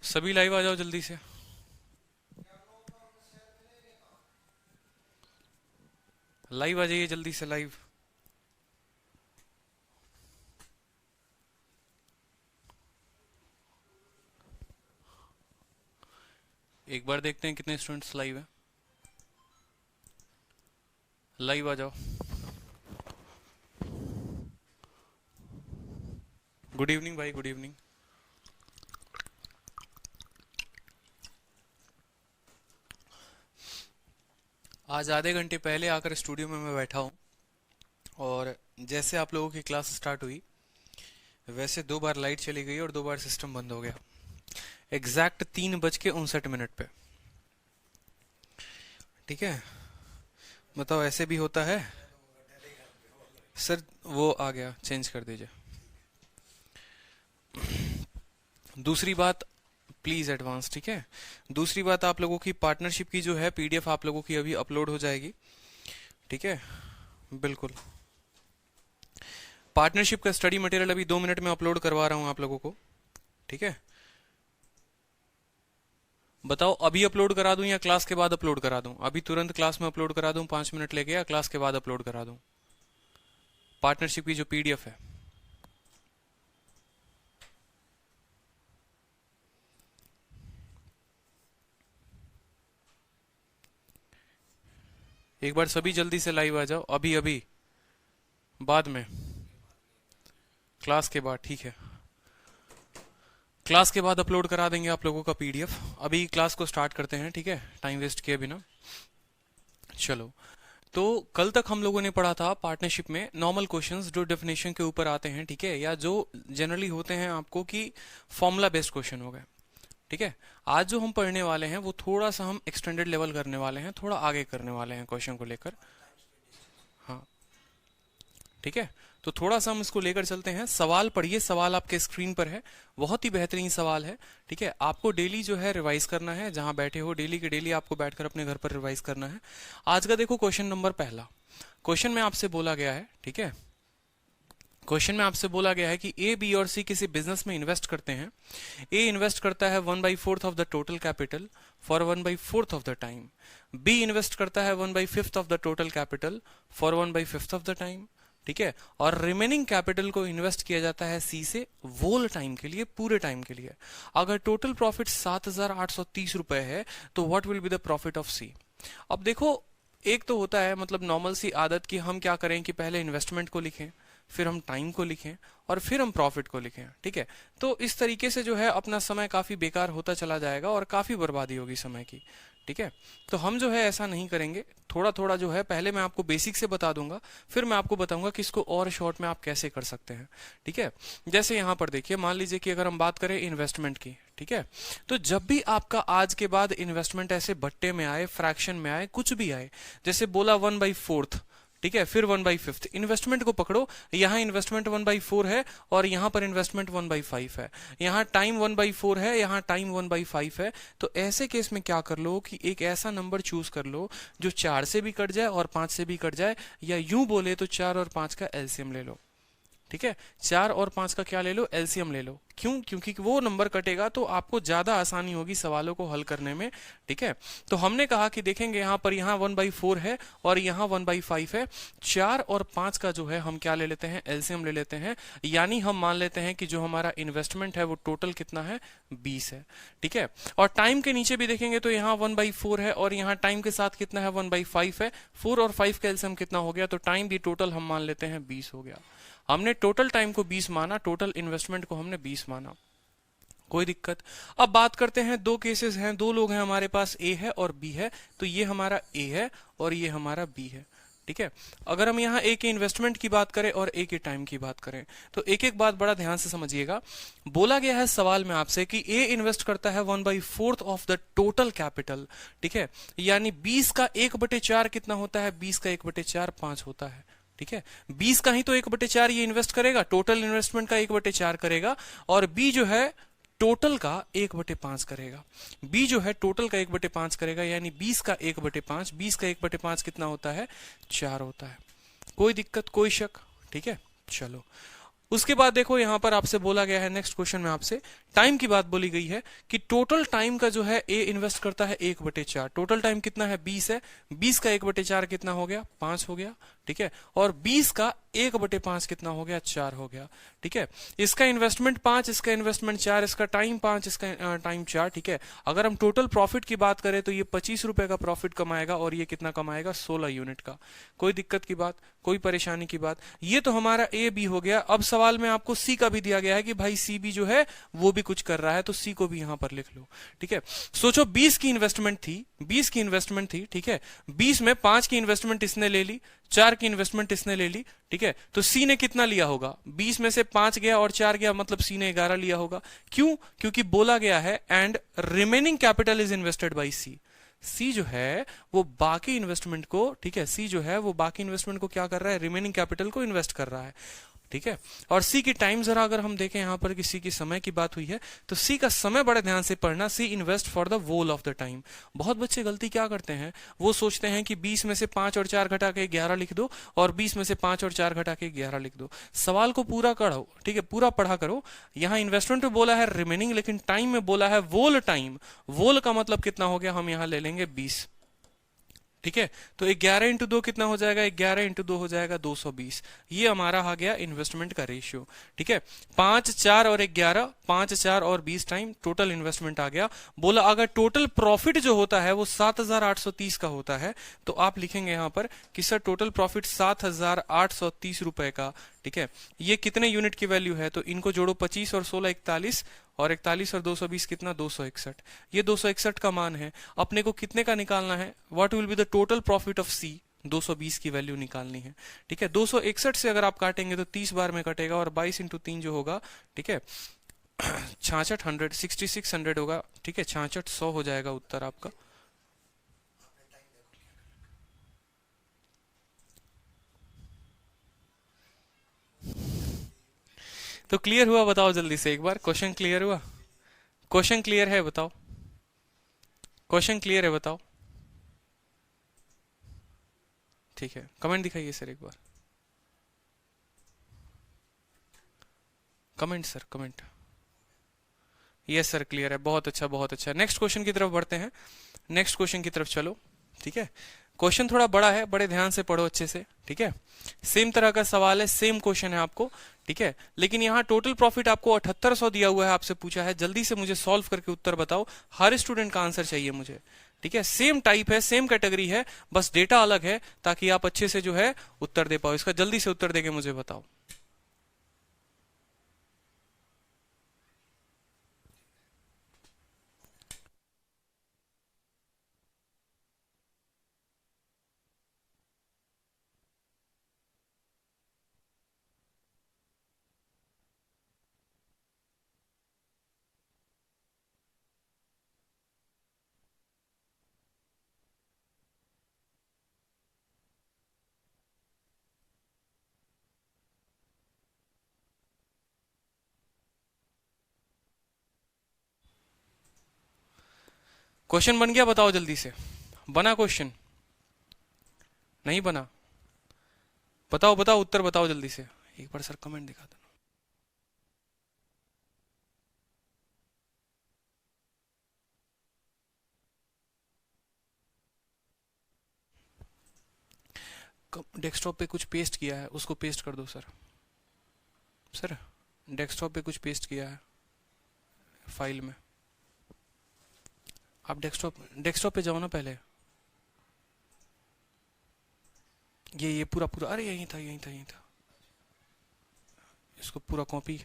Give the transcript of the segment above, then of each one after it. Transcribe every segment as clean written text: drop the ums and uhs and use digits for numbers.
सभी लाइव आ जाओ जल्दी से। लाइव आ जाइए जल्दी से लाइव। एक बार देखते हैं कितने स्टूडेंट्स लाइव हैं। लाइव आ जाओ। गुड इवनिंग भाई, गुड इवनिंग। आज आधे घंटे पहले आकर स्टूडियो में मैं बैठा हूँ और जैसे आप लोगों की क्लास स्टार्ट हुई वैसे 2 बार लाइट चली गई और 2 बार सिस्टम बंद हो गया, एग्जैक्ट 3:59 पे। ठीक है, बताओ ऐसे भी होता है? सर वो आ गया, चेंज कर दीजिए। दूसरी बात, प्लीज एडवांस, ठीक है। दूसरी बात, आप लोगों की पार्टनरशिप की जो है पीडीएफ आप लोगों की अभी अपलोड हो जाएगी, ठीक है। बिल्कुल, पार्टनरशिप का स्टडी मटेरियल अभी 2 मिनट में अपलोड करवा रहा हूं आप लोगों को, ठीक है। बताओ अभी अपलोड करा दूं या क्लास के बाद अपलोड करा दूं? अभी तुरंत क्लास में अपलोड करा दूं 5 मिनट लेके, या क्लास के बाद अपलोड करा दूं पार्टनरशिप की जो पीडीएफ है? एक बार सभी जल्दी से लाइव आ जाओ। अभी अभी, बाद में, क्लास के बाद, ठीक है। क्लास के बाद अपलोड करा देंगे आप लोगों का पीडीएफ। अभी क्लास को स्टार्ट करते हैं, ठीक है, टाइम वेस्ट किए बिना। चलो, तो कल तक हम लोगों ने पढ़ा था पार्टनरशिप में नॉर्मल क्वेश्चंस जो डेफिनेशन के ऊपर आते हैं, ठीक है, या जो जनरली होते हैं आपको कि फॉर्मूला बेस्ड क्वेश्चन हो गए, ठीक है। आज जो हम पढ़ने वाले हैं वो थोड़ा सा हम एक्सटेंडेड लेवल करने वाले हैं, थोड़ा आगे करने वाले हैं क्वेश्चन को लेकर। हाँ, ठीक है, तो थोड़ा सा हम इसको लेकर चलते हैं। सवाल पढ़िए, सवाल आपके स्क्रीन पर है, बहुत ही बेहतरीन सवाल है, ठीक है। आपको डेली जो है रिवाइज करना है, जहां बैठे हो डेली के डेली आपको बैठकर अपने घर पर रिवाइज करना है। आज का देखो क्वेश्चन नंबर पहला। क्वेश्चन में आपसे बोला गया है, ठीक है, क्वेश्चन में आपसे बोला गया है कि ए, बी और सी किसी बिजनेस में इन्वेस्ट करते हैं। ए इन्वेस्ट करता है 1/4 of the total capital for 1/4 of the time. B invest करता है 1/5 of the total capital for 1/5 of the time, ठीक है। और रिमेनिंग कैपिटल को इन्वेस्ट किया जाता है सी से वोल टाइम के लिए, पूरे टाइम के लिए। अगर टोटल प्रॉफिट 7,830 रुपए है तो what will be the profit of C? अब देखो, एक तो होता है मतलब नॉर्मल सी आदत कि हम क्या करें कि पहले इन्वेस्टमेंट को लिखें, फिर हम टाइम को लिखें और फिर हम प्रॉफिट को लिखें, ठीक है। तो इस तरीके से जो है अपना समय काफी बेकार होता चला जाएगा और काफी बर्बादी होगी समय की, ठीक है। तो हम जो है ऐसा नहीं करेंगे, थोड़ा थोड़ा जो है पहले मैं आपको बेसिक से बता दूंगा, फिर मैं आपको बताऊंगा कि इसको और शॉर्ट में आप कैसे कर सकते हैं, ठीक है। जैसे यहां पर देखिए, मान लीजिए कि अगर हम बात करें इन्वेस्टमेंट की, ठीक है, तो जब भी आपका आज के बाद इन्वेस्टमेंट ऐसे बट्टे में आए, फ्रैक्शन में आए, कुछ भी आए, जैसे बोला 1/4, ठीक है, फिर 1/5, इन्वेस्टमेंट को पकड़ो। यहाँ इन्वेस्टमेंट 1/4 है और यहाँ पर इन्वेस्टमेंट 1/5 है, यहाँ टाइम 1/4 है, यहाँ टाइम 1/5 है। तो ऐसे केस में क्या कर लो कि एक ऐसा नंबर चूज कर लो जो 4 से भी कट जाए और 5 से भी कट जाए, या यूं बोले तो 4 और 5 का एलसीएम ले लो, ठीक है। 4 और 5 का क्या ले लो? एलसीएम ले लो। क्यों? क्योंकि वो नंबर कटेगा तो आपको ज्यादा आसानी होगी सवालों को हल करने में, ठीक है। तो हमने कहा कि देखेंगे यहाँ पर, यहाँ 1/4 है और यहाँ 1/5 है। 4 और 5 का जो है हम क्या ले लेते हैं? एलसीएम ले लेते हैं। यानी हम मान लेते हैं कि जो हमारा इन्वेस्टमेंट है वो टोटल कितना है? 20 है, ठीक है। और टाइम के नीचे भी देखेंगे तो यहाँ 1/4 है और यहाँ टाइम के साथ कितना है? 1/5 है। 4 और 5 का एलसीएम कितना हो गया? तो टाइम भी टोटल हम मान लेते हैं 20 हो गया। हमने टोटल टाइम को 20 माना, टोटल इन्वेस्टमेंट को हमने 20 माना, कोई दिक्कत? अब बात करते हैं, दो केसेस हैं, दो लोग हैं हमारे पास, ए है और बी है। तो ये हमारा ए है और ये हमारा बी है, ठीक है। अगर हम यहाँ ए के इन्वेस्टमेंट की बात करें और ए के टाइम की बात करें तो एक एक बात बड़ा ध्यान से समझिएगा। बोला गया है सवाल में आपसे कि ए इन्वेस्ट करता है 1/4 ऑफ द टोटल कैपिटल, ठीक है। यानी 20 का 1/4 कितना होता है? 20 का 1/4 5 होता है, ठीक है। 20 का ही तो 1/4 ये इन्वेस्ट करेगा, टोटल इन्वेस्टमेंट का 1/4 करेगा, और बी जो है टोटल का 1/5 करेगा। बी जो है टोटल का 1/5 करेगा, यानी 20 का 1/5, 20 का 1/5 कितना होता है? 4 होता है। कोई दिक्कत, कोई शक? ठीक है, चलो उसके बाद देखो यहां पर आपसे बोला गया है, नेक्स्ट क्वेश्चन में आपसे टाइम की बात बोली गई है कि टोटल टाइम का जो है ए इन्वेस्ट करता है 1/4। टोटल टाइम कितना है 20 है, 20 का 1/4 कितना हो गया 5 हो गया, ठीक है। और 20 का 1/5 कितना हो गया 4 हो गया, ठीक है। इसका इन्वेस्टमेंट 5, इसका इन्वेस्टमेंट 4, इसका टाइम 5, इसका टाइम 4, ठीक है। अगर हम टोटल प्रॉफिट की बात करें तो ये 25 रुपए का प्रॉफिट कमाएगा और ये कितना कमाएगा 16 यूनिट का। कोई दिक्कत की बात, कोई परेशानी की बात? ये तो हमारा ए बी हो गया। अब सवाल में आपको सी का भी दिया गया है कि भाई सी भी जो है वो भी कुछ कर रहा है, तो सी को भी यहां पर लिख लो, ठीक है। सोचो 20 की इन्वेस्टमेंट थी, 20 की इन्वेस्टमेंट थी, ठीक है। 20 में 5 की इन्वेस्टमेंट इसने ले ली, 4 की इन्वेस्टमेंट इसने ले ली, ठीक है। तो सी ने कितना लिया होगा? 20 में से 5 गया और 4 गया, मतलब सी ने 11 लिया होगा। क्यों? क्योंकि बोला गया है and remaining capital is invested by C. C जो है वो बाकी इन्वेस्टमेंट को, ठीक है, सी जो है वो बाकी इन्वेस्टमेंट को क्या कर रहा है? रिमेनिंग कैपिटल को इन्वेस्ट कर रहा है, ठीक है। और सी की टाइम जरा अगर हम देखें यहां पर कि सी की समय की बात हुई है, तो सी का समय बड़े ध्यान से पढ़ना। C invest for the whole of the time. बहुत बच्चे गलती क्या करते हैं, वो सोचते हैं कि 20 में से 5 और 4 घटा के 11 लिख दो और 20 में से 5 और 4 घटा के 11 लिख दो। सवाल को पूरा करो, ठीक है, पूरा पढ़ा करो। यहां इन्वेस्टमेंट में बोला है रिमेनिंग, लेकिन टाइम में बोला है वोल टाइम। वोल का मतलब कितना हो गया? हम यहां ले लेंगे 20, ठीक है। तो 11 इंटू 2 कितना हो जाएगा? 11 इंटू 2 हो जाएगा 220। ये हमारा आ गया इन्वेस्टमेंट का रेशियो, ठीक है। 5, 4 और 11, 5, 4 और 20 टाइम टोटल इन्वेस्टमेंट आ गया। बोला अगर टोटल प्रॉफिट जो होता है वो 7,830 का होता है, तो आप लिखेंगे यहां पर कि सर टोटल प्रॉफिट 7,830 रुपए का, ठीक है। ये कितने यूनिट की वैल्यू है? तो इनको जोड़ो, 25 और 16 41, और 41 और 220 कितना? 261। ये 261 का मान है। अपने को कितने का निकालना है? What will be the total profit of C? 220 की वैल्यू निकालनी है, ठीक है। 261 से अगर आप काटेंगे तो 30 बार में कटेगा और 22 इंटू 3 जो होगा, ठीक है, 6600, 6600 होगा, ठीक है। 6600 हो जाएगा उत्तर आपका। तो क्लियर हुआ? बताओ जल्दी से एक बार, क्वेश्चन क्लियर हुआ? क्वेश्चन क्लियर है बताओ, क्वेश्चन क्लियर है बताओ, ठीक है। कमेंट दिखाइए सर एक बार, comment sir, comment. Yes sir clear है, बहुत अच्छा बहुत अच्छा। नेक्स्ट क्वेश्चन की तरफ बढ़ते हैं, नेक्स्ट क्वेश्चन की तरफ चलो, ठीक है। क्वेश्चन थोड़ा बड़ा है, बड़े ध्यान से पढ़ो अच्छे से, ठीक है। सेम तरह का सवाल है, सेम क्वेश्चन है आपको, ठीक है। लेकिन यहाँ टोटल प्रॉफिट आपको 7800 दिया हुआ है, आपसे पूछा है जल्दी से मुझे सॉल्व करके उत्तर बताओ। हर स्टूडेंट का आंसर चाहिए मुझे, ठीक है। सेम टाइप है, सेम कैटेगरी है, बस डेटा अलग है, ताकि आप अच्छे से जो है उत्तर दे पाओ। इसका जल्दी से उत्तर देके मुझे बताओ। क्वेश्चन बन गया? बताओ जल्दी से, बना क्वेश्चन? नहीं बना? बताओ बताओ, उत्तर बताओ जल्दी से एक बार, सर कमेंट दिखा दो। डेस्कटॉप पे कुछ पेस्ट किया है, उसको पेस्ट कर दो सर। सर डेस्कटॉप पे कुछ पेस्ट किया है फाइल में, आप डेस्कटॉप डेस्कटॉप पे जाओ ना पहले। ये पूरा पूरा, अरे यही था यही था यही था, इसको पूरा कॉपी,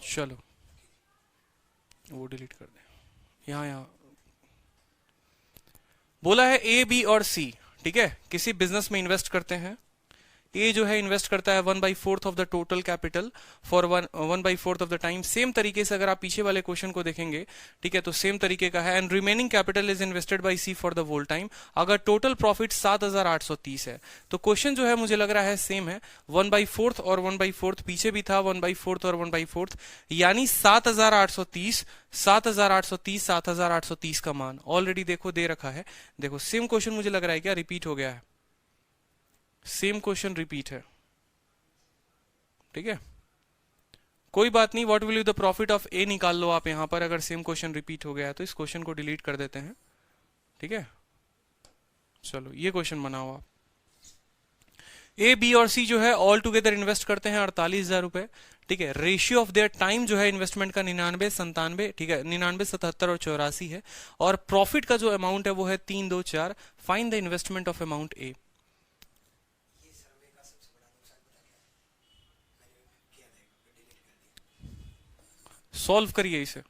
चलो वो डिलीट कर दे। यहाँ यहाँ बोला है ए बी और सी, ठीक है, किसी बिजनेस में इन्वेस्ट करते हैं। ए जो है इन्वेस्ट करता है 1/4 of the total capital for 1/4 of the time. Same तरीके से अगर आप पीछे वाले क्वेश्चन को देखेंगे, ठीक है, तो सेम तरीके का है। And remaining capital is invested by C for the whole time. अगर टोटल प्रॉफिट 7,830 है, तो क्वेश्चन जो है मुझे लग रहा है सेम है। 1/4 और 1/4 पीछे भी था, 1/4 और 1/4, यानी 7,830, 7,830, 7,830 का मान ऑलरेडी देखो दे रखा है। देखो सेम क्वेश्चन मुझे लग रहा है क्या रिपीट हो गया है? सेम क्वेश्चन रिपीट है, ठीक है, कोई बात नहीं। What will be the profit of A निकाल लो आप यहां पर, अगर सेम क्वेश्चन रिपीट हो गया है तो इस क्वेश्चन को डिलीट कर देते हैं, ठीक है। चलो ये क्वेश्चन बनाओ आप। ए बी और सी जो है ऑल टुगेदर इन्वेस्ट करते हैं 48,000 रुपए, ठीक है। रेशियो ऑफ देयर टाइम जो है इन्वेस्टमेंट का 99, 97, ठीक है, 99, 77 और 84 है। और प्रॉफिट का जो अमाउंट है वो है 324। Find the investment of amount A. Solve करिए इसे।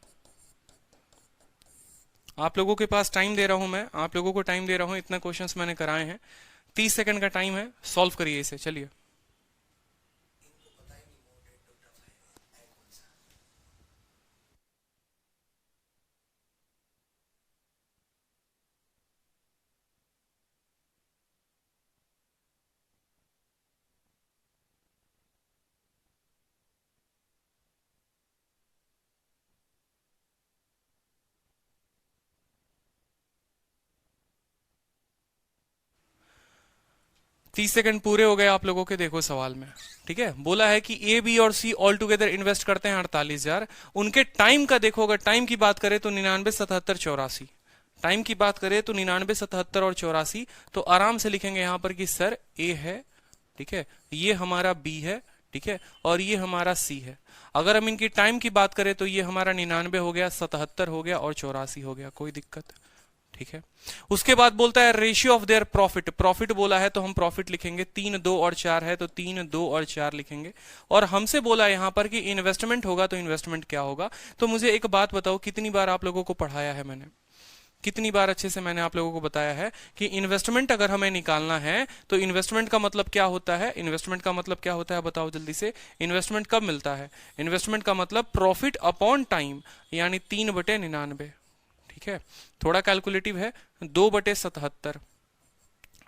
आप लोगों के पास टाइम दे रहा हूं मैं, आप लोगों को टाइम दे रहा हूं, इतना क्वेश्चंस मैंने कराए हैं, 30 सेकंड का टाइम है, सॉल्व करिए इसे, चलिए। 30 सेकंड पूरे हो गए आप लोगों के, देखो सवाल में, ठीक है। बोला है कि ए बी और सी ऑल टुगेदर इन्वेस्ट करते हैं 48,000। उनके टाइम का देखो, अगर टाइम की बात करें तो 99, 77, 84। टाइम की बात करें तो 99, 77 और 84। तो आराम से लिखेंगे यहां पर कि सर ए है, ठीक है, ये हमारा बी है, ठीक है, और ये हमारा सी है। अगर हम इनकी टाइम की बात करें तो ये हमारा 99 हो गया, 77 हो गया और 84 हो गया, कोई दिक्कत, ठीक है। उसके बाद बोलता है ratio of their profit. Profit बोला है तो हम प्रॉफिट लिखेंगे, 3, 2 और 4 है तो 3, 2 और 4 लिखेंगे। और हमसे बोला है यहां पर कि इन्वेस्टमेंट होगा तो इन्वेस्टमेंट क्या होगा। तो मुझे एक बात बताओ, कितनी बार आप लोगों को पढ़ाया है मैंने, कितनी बार अच्छे से मैंने आप लोगों को बताया है कि इन्वेस्टमेंट अगर हमें निकालना है तो इन्वेस्टमेंट का मतलब क्या होता है। इन्वेस्टमेंट का मतलब क्या होता है बताओ जल्दी से। इन्वेस्टमेंट कब मिलता है। इन्वेस्टमेंट का मतलब प्रॉफिट अपॉन टाइम, यानी 3/99, ठीक है। थोड़ा कैलकुलेटिव है, 2/77,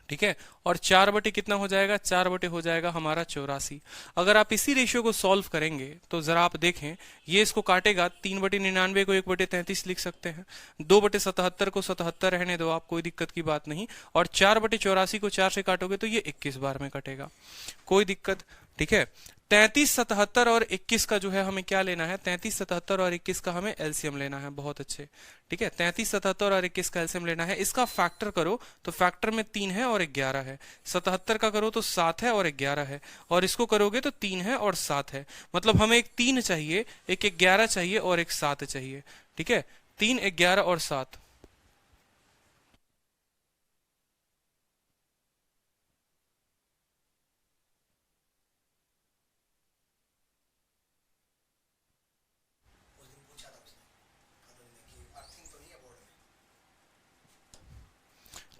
ठीक है। और 4 कितना हो जाएगा, 4 हो जाएगा हमारा 84। अगर आप इसी रेशियो को सॉल्व करेंगे तो जरा आप देखें, ये इसको काटेगा, 3/99 को 1/33 लिख सकते हैं, 2/77 को 77 रहने दो आप, कोई दिक्कत की बात नहीं। और 4/84 को 4 से काटोगे तो ये 21 बार में कटेगा, कोई दिक्कत, ठीक है। 33, 77 और 21 का जो है हमें क्या लेना है, 33, 77 और 21 का हमें एलसीएम लेना है, बहुत अच्छे, ठीक है। 33, 77 और 21 का एलसीएम लेना है। इसका फैक्टर करो तो फैक्टर में 3 है और 11 है। 77 का करो तो 7 है और 11 है, और इसको करोगे तो 3 है और 7 है। मतलब हमें एक 3 चाहिए, एक 11 चाहिए और एक 7 चाहिए, ठीक है। 3, 11 और 7।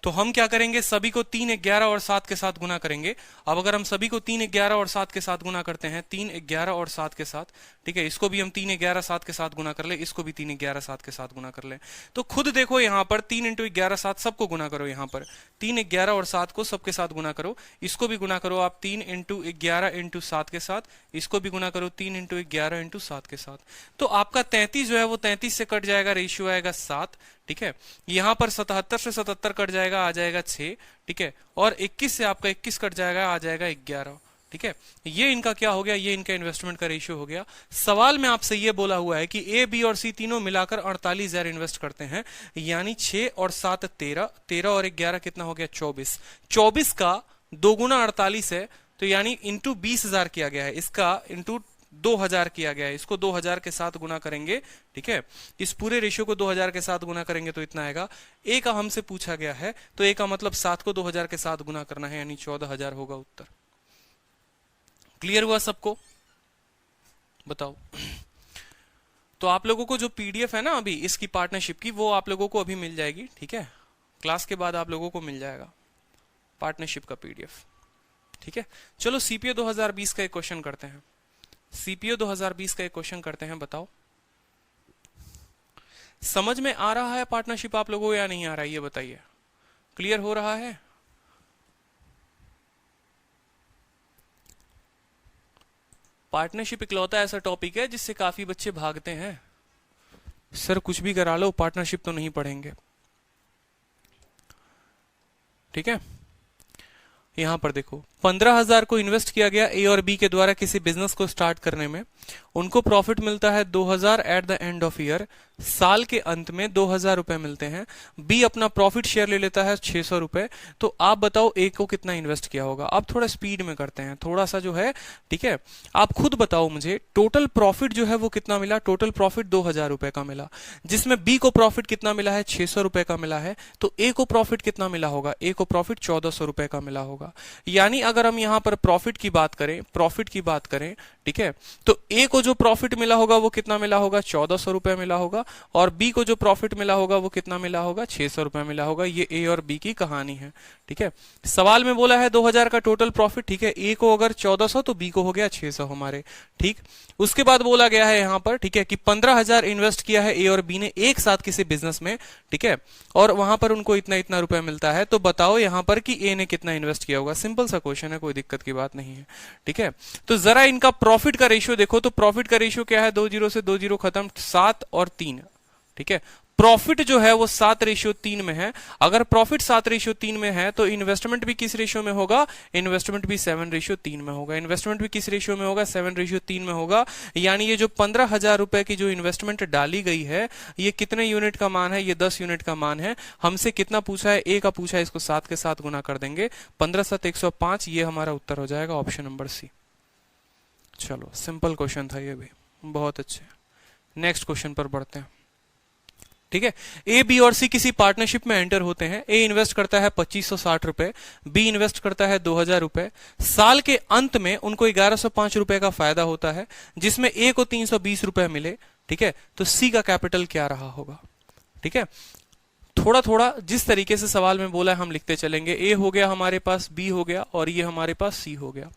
तो हम क्या करेंगे, सभी को 3, 11 और 7 के साथ गुना करेंगे। अब अगर हम सभी को 3, 11 और 7 के साथ गुना करते हैं, 3, 11 और 7 के साथ, ठीक है, इसको भी हम 3, 11, 7 के साथ गुना कर ले, इसको भी 3, 11, 7 के साथ गुना कर ले। तो खुद देखो यहां पर 3 × 11, 7 सबको गुना करो, यहां पर 3, 11 और 7 को सबके साथ गुना करो। इसको भी गुना करो आप 3 × 11 × 7 के साथ, इसको भी गुना करो 3 × 11 × 7 के साथ। तो आपका 33 जो है वो 33 से कट जाएगा, रेशियो आएगा 7, ठीक है। यहां पर 77 से 77 कट जाएगा, आ जाएगा 6, ठीक है। और 21 से आपका 21 कट जाएगा, आ जाएगा 11, ठीक है। ये इनका क्या हो गया, ये इनका इन्वेस्टमेंट का रेशियो हो गया। सवाल में आपसे ये बोला हुआ है कि ए बी और सी तीनों मिलाकर 48,000 इन्वेस्ट करते हैं, यानी 6 और 7 13, 13 और 11 कितना हो गया, 24। 24 का 2 गुना 48 है, तो यानी इंटू 20,000 किया गया है, इसका इंटू 2,000 किया गया है, इसको 2,000 के साथ गुना करेंगे, ठीक है। इस पूरे रेशियो को 2,000 के साथ गुना करेंगे तो इतना आएगा। ए का हमसे पूछा गया है तो ए का मतलब 7 को 2,000 के साथ गुना करना है, यानी 14,000 होगा उत्तर। क्लियर हुआ सबको, बताओ। तो आप लोगों को जो पीडीएफ है ना अभी इसकी पार्टनरशिप की, वो आप लोगों को अभी मिल जाएगी, ठीक है। क्लास के बाद आप लोगों को मिल जाएगा पार्टनरशिप का पीडीएफ, ठीक है। चलो सीपीओ 2020 का एक क्वेश्चन करते हैं, सीपीओ 2020 का एक क्वेश्चन करते हैं, बताओ। समझ में आ रहा है पार्टनरशिप आप लोगों को या नहीं आ रहा है, ये बताइए। क्लियर हो रहा है। पार्टनरशिप इकलौता ऐसा टॉपिक है जिससे काफी बच्चे भागते हैं, सर कुछ भी करा लो पार्टनरशिप तो नहीं पढ़ेंगे, ठीक है। यहां पर देखो 15,000 को इन्वेस्ट किया गया ए और बी के द्वारा किसी बिजनेस को स्टार्ट करने में, उनको प्रॉफिट मिलता है 2,000 at the end of year, साल के अंत में 2,000 रुपए मिलते हैं। बी अपना प्रॉफिट शेयर ले लेता है 600 रुपए। तो आप बताओ ए को कितना इन्वेस्ट किया होगा। अब थोड़ा स्पीड में करते हैं, थोड़ा सा जो है, ठीक है। आप खुद बताओ मुझे, टोटल प्रॉफिट जो है वो कितना मिला। टोटल प्रॉफिट 2,000 रुपए का मिला, जिसमें बी को प्रॉफिट कितना मिला है, 600 रुपए का मिला है। तो ए को प्रॉफिट कितना मिला होगा, ए को प्रॉफिट 1,400 रुपए का मिला होगा। यानी अगर हम यहां पर प्रॉफिट की बात करें, ठीक है, तो ए को जो प्रॉफिट मिला होगा वो कितना मिला होगा, 1,400 रुपए मिला होगा, और बी को जो प्रॉफिट मिला होगा वो कितना मिला होगा, 600 रुपए मिला होगा। ये ए और बी की कहानी है, ठीक है। सवाल में बोला है 2,000 का टोटल प्रॉफिट, ठीक है। ए को अगर 1,400 तो बी को हो गया 600 हमारे, ठीक। उसके बाद बोला गया है यहां पर, ठीक है, कि 15,000 इन्वेस्ट किया है ए और बी ने एक साथ किसी बिजनेस में, ठीक है, और वहां पर उनको इतना इतना रुपए मिलता है। तो बताओ यहां पर कि ए ने कितना इन्वेस्ट किया होगा। सिंपल सा क्वेश्चन है, कोई दिक्कत की बात नहीं है, ठीक है। तो जरा इनका प्रॉफिट का रेशियो देखो। तो प्रॉफिट का रेशियो क्या है, 2 जीरो से 2 जीरो खत्म, 7 और 3, ठीक है। प्रॉफिट जो है वो 7:3 में है। अगर प्रॉफिट 7:3 में है तो इन्वेस्टमेंट भी किस रेशियो में होगा, इन्वेस्टमेंट भी 7:3 में होगा। इन्वेस्टमेंट भी किस रेशियो में होगा, 7:3 में होगा। यानी ये जो 15,000 रुपए की जो इन्वेस्टमेंट डाली गई है, ये कितने यूनिट का मान है, ये 10 यूनिट का मान है। हमसे कितना पूछा है, ए का पूछा है, इसको 7 के साथ गुना कर देंगे, 15 7 105। ये हमारा उत्तर हो जाएगा ऑप्शन नंबर सी। चलो सिंपल क्वेश्चन था ये भी, बहुत अच्छे। नेक्स्ट क्वेश्चन पर बढ़ते हैं, ठीक है। ए बी और सी किसी पार्टनरशिप में एंटर होते हैं। ए इन्वेस्ट करता है 2,560 रुपए, बी इन्वेस्ट करता है 2,000 रुपए। साल के अंत में उनको 1,105 रुपए का फायदा होता है, जिसमें ए को 320 रुपए मिले, ठीक है। तो सी का कैपिटल क्या रहा होगा, ठीक है। थोड़ा थोड़ा जिस तरीके से सवाल में बोला है हम लिखते चलेंगे। ए हो गया हमारे पास, बी हो गया, और ये हमारे पास सी हो गया,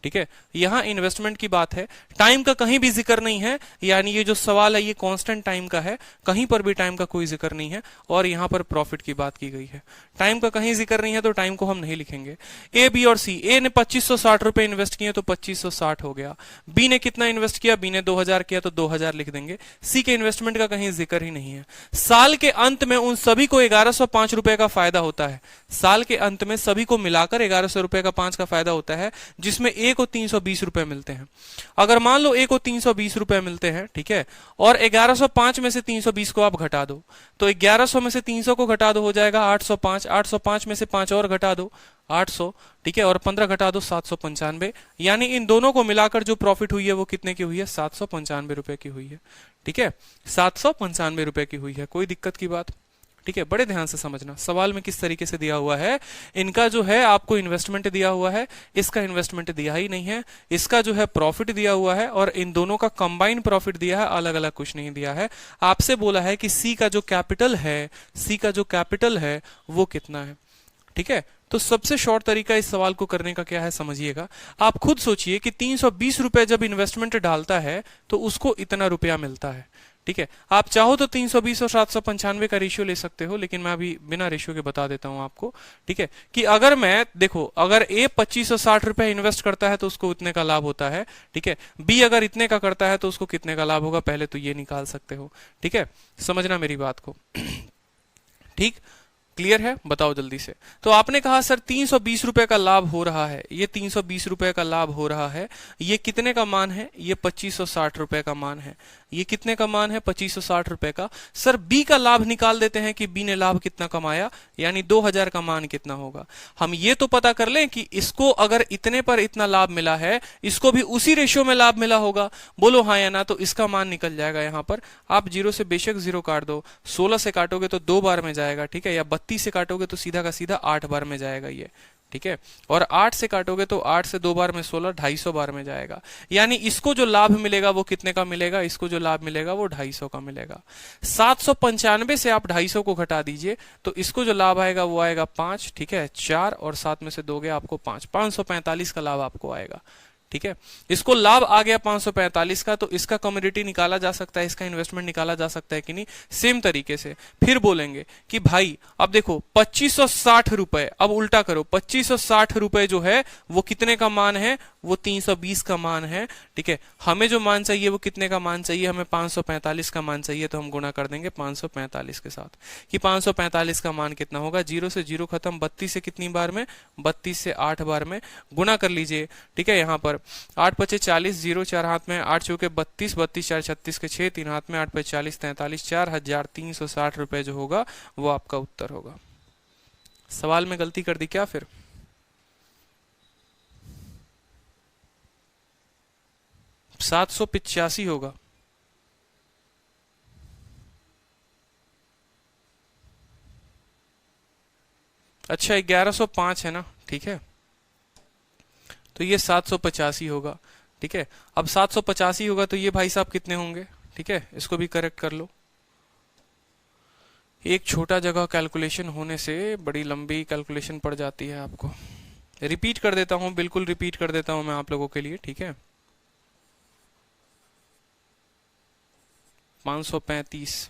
ठीक है। यहां इन्वेस्टमेंट की बात है, टाइम का कहीं भी जिक्र नहीं है। यानी ये जो सवाल है ये कांस्टेंट टाइम का है, कहीं पर भी टाइम का कोई जिक्र नहीं है। और यहां पर प्रॉफिट की बात की गई है, टाइम का कहीं जिक्र नहीं है, तो टाइम को हम नहीं लिखेंगे। ए बी और सी, ए ने 2,560 रुपए इन्वेस्ट किए तो 2,560 हो गया। बी ने कितना इन्वेस्ट किया, बी ने 2,000 किया तो 2,000 लिख देंगे। सी के इन्वेस्टमेंट का कहीं जिक्र ही नहीं है। साल के अंत में उन सभी को 1,105 रुपए का फायदा होता है। साल के अंत में सभी को मिलाकर 1,100 रुपए का 5 का फायदा होता है, जिसमें ए को 320 रुपए मिलते हैं। अगर मान लो ए को 320 रुपए मिलते हैं, ठीक है, और 1,105 में से 320 को आप घटा दो, तो 1,100 में से 300 को घटा दो, हो जाएगा 805। 805 में से 5 और घटा दो, 800, ठीक है, और 15 घटा दो, 795। यानी इन दोनों को मिलाकर जो प्रॉफिट हुई है वो कितने की हुई है, 795 रुपए की हुई है, ठीक है। 795 रुपए की हुई है, कोई दिक्कत की बात, ठीक है। बड़े ध्यान से समझना सवाल में किस तरीके से दिया हुआ है। इनका जो है आपको इन्वेस्टमेंट दिया हुआ है, इसका इन्वेस्टमेंट दिया ही नहीं है, इसका जो है प्रॉफिट दिया हुआ है, और इन दोनों का कंबाइंड प्रॉफिट दिया है, अलग अलग कुछ नहीं दिया है। आपसे बोला है कि सी का जो कैपिटल है, सी का जो कैपिटल है वो कितना है, ठीक है। तो सबसे शॉर्ट तरीका इस सवाल को करने का क्या है, समझिएगा। आप खुद सोचिए कि 320 रुपए जब इन्वेस्टमेंट डालता है तो उसको इतना रुपया मिलता है, ठीक है। आप चाहो तो 320 और 795 का रेशियो ले सकते हो, लेकिन मैं अभी बिना रेशियो के बता देता हूं आपको, ठीक है। कि अगर मैं देखो, अगर ए 2,560 रुपए इन्वेस्ट करता है तो उसको इतने का लाभ होता है, ठीक है। बी अगर इतने का करता है तो उसको कितने का लाभ होगा, पहले तो ये निकाल सकते हो, ठीक है। समझना मेरी बात को, ठीक, क्लियर है, बताओ जल्दी से। तो आपने कहा सर 320 रुपए का लाभ हो रहा है, ये 320 रुपए का लाभ हो रहा है, ये कितने का मान है, ये 2,560 रुपए का मान है। ये कितने का मान है, 2,560 रुपए का। सर बी का लाभ निकाल देते हैं कि बी ने लाभ कितना कमाया, यानी 2,000 का मान कितना होगा। हम ये तो पता कर लें कि इसको अगर इतने पर इतना लाभ मिला है, इसको भी उसी रेशियो में लाभ मिला होगा, बोलो हाँ या ना। तो इसका मान निकल जाएगा। यहां पर आप 0 से बेशक 0 काट दो, 16 से काटोगे तो 2 बार में जाएगा, ठीक है, या 32 से काटोगे तो सीधा का सीधा 8 बार में जाएगा ये, ठीक है। और 8 से काटोगे तो 8 से 2 बार में 16, 250 बार में जाएगा। यानी इसको जो लाभ मिलेगा वो कितने का मिलेगा, इसको जो लाभ मिलेगा वो 250 का मिलेगा। 795 से आप 250 को घटा दीजिए तो इसको जो लाभ आएगा वो आएगा 5, ठीक है, 4 और 7 में से दोगे आपको 5, 545 का लाभ आपको आएगा, ठीक है। इसको लाभ आ गया 545 का, तो इसका कमोडिटी निकाला जा सकता है, इसका इन्वेस्टमेंट निकाला जा सकता है कि नहीं। सेम तरीके से फिर बोलेंगे कि भाई अब देखो 2560 रुपए, अब उल्टा करो, 2560 रुपए जो है वो कितने का मान है, वो 320 का मान है, ठीक है। हमें जो मान चाहिए वो कितने का मान चाहिए, हमें 545 का मान चाहिए, तो हम गुणा कर देंगे 545 के साथ कि 545 का मान कितना होगा। 0 से 0 खत्म, 32 से कितनी बार में, 32 से 8 बार में गुणा कर लीजिए, ठीक है। यहाँ पर 8 पचे 40, 0 4 हाथ में, 8 चौके 32, 32 4 36 के 6, 3 हाथ में, 8 पे 40 43, 4360 रुपए जो होगा वो आपका उत्तर होगा। सवाल में गलती कर दी क्या फिर? $785 होगा। अच्छा 1105 है ना, ठीक है, तो ये 785 होगा, ठीक है। अब 785 होगा तो ये भाई साहब कितने होंगे, ठीक है, इसको भी करेक्ट कर लो। एक छोटा जगह कैलकुलेशन होने से बड़ी लंबी कैलकुलेशन पड़ जाती है आपको। रिपीट कर देता हूं, बिल्कुल रिपीट कर देता हूं मैं आप लोगों के लिए, ठीक है। 535,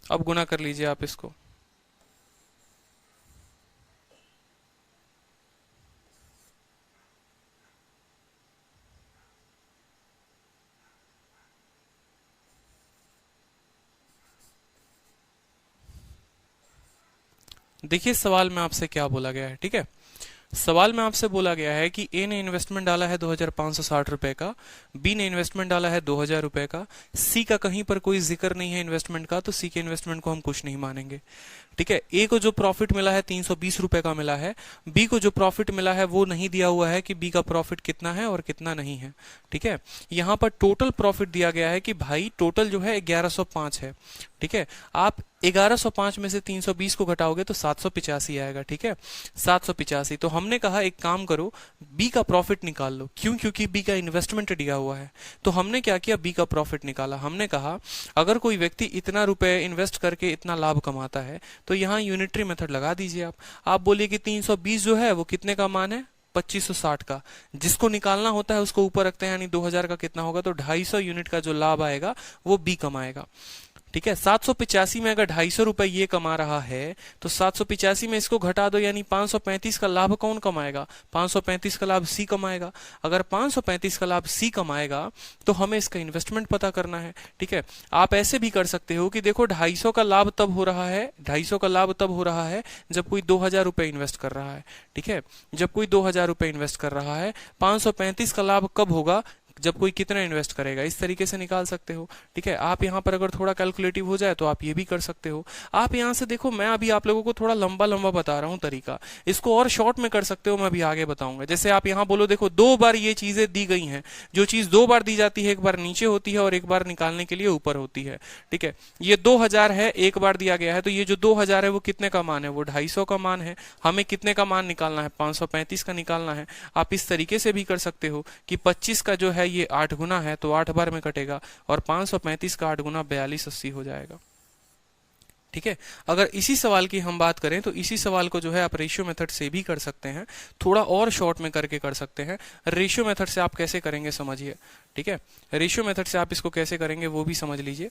अब गुना कर लीजिए आप इसको। देखिए सवाल में आपसे क्या बोला गया है, ठीक है। सवाल में आपसे बोला गया है कि ए ने इन्वेस्टमेंट डाला है 2560 रुपए का, बी ने इन्वेस्टमेंट डाला है 2000 रुपए का, सी का कहीं पर कोई जिक्र नहीं है इन्वेस्टमेंट का, तो सी के इन्वेस्टमेंट को हम कुछ नहीं मानेंगे, ठीक है। ए को जो प्रॉफिट मिला है 320 रुपए का मिला है, बी को जो प्रॉफिट मिला है वो नहीं दिया हुआ है कि बी का प्रॉफिट कितना है और कितना नहीं है, ठीक है। यहाँ पर टोटल प्रॉफिट दिया गया है कि भाई टोटल जो है 1105 है, ठीक है। आप 1105 में से 320 को घटाओगे तो 785 आएगा, ठीक है, 785। तो हमने कहा एक काम करो, बी का प्रॉफिट निकाल लो, क्यों, क्योंकि बी का इन्वेस्टमेंट दिया हुआ है। तो हमने क्या किया, बी का प्रॉफिट निकाला। हमने कहा अगर कोई व्यक्ति इतना रुपए इन्वेस्ट करके इतना लाभ कमाता है तो यहाँ यूनिटरी मेथड लगा दीजिए आप बोलिए कि 320 जो है वो कितने का मान है, 2560 का, जिसको निकालना होता है उसको ऊपर रखते हैं, यानी 2000 का कितना होगा, तो 250 यूनिट का जो लाभ आएगा वो बी कमाएगा, ठीक है। 785 में अगर 250 रुपए ये कमा रहा है तो 785 में इसको घटा दो, यानी 535 का लाभ कौन कमाएगा, 535 का लाभ सी कमाएगा। अगर 535 का लाभ सी कमाएगा तो हमें इसका इन्वेस्टमेंट पता करना है, ठीक है। आप ऐसे भी कर सकते हो कि देखो 250 का लाभ तब हो रहा है, 250 का लाभ तब हो रहा है जब कोई 2000 रुपए इन्वेस्ट कर रहा है, ठीक है, जब कोई 2000 रुपए इन्वेस्ट कर रहा है। 535 का लाभ कब होगा, जब कोई कितना इन्वेस्ट करेगा, इस तरीके से निकाल सकते हो, ठीक है। आप यहां पर अगर थोड़ा कैलकुलेटिव हो जाए तो आप ये भी कर सकते हो। आप यहां से देखो, मैं अभी आप लोगों को थोड़ा लंबा लंबा बता रहा हूं तरीका, इसको और शॉर्ट में कर सकते हो, मैं अभी आगे बताऊंगा। जैसे आप यहां बोलो देखो 2 बार ये चीजें दी गई हैं, जो चीज 2 बार दी जाती है, एक बार नीचे होती है और एक बार निकालने के लिए ऊपर होती है, ठीक है। ये 2000 है, एक बार दिया गया है, तो ये जो 2000 है वो कितने का मान है, वो 250 का मान है। हमें कितने का मान निकालना है, 535 का निकालना है। आप इस तरीके से भी कर सकते हो कि 25 का जो है ये 8 गुना है तो 8 बार में कटेगा, और 535 का 8 गुना 4280 हो जाएगा, ठीक है। अगर इसी सवाल की हम बात करें तो इसी सवाल को जो है आप रेशियो मेथड से भी कर सकते हैं, थोड़ा और शॉर्ट में करके कर सकते हैं। रेशियो मेथड से आप कैसे करेंगे समझिए, ठीक है। रेशियो मेथड से आप इसको कैसे करेंगे वो भी समझ लीजिए,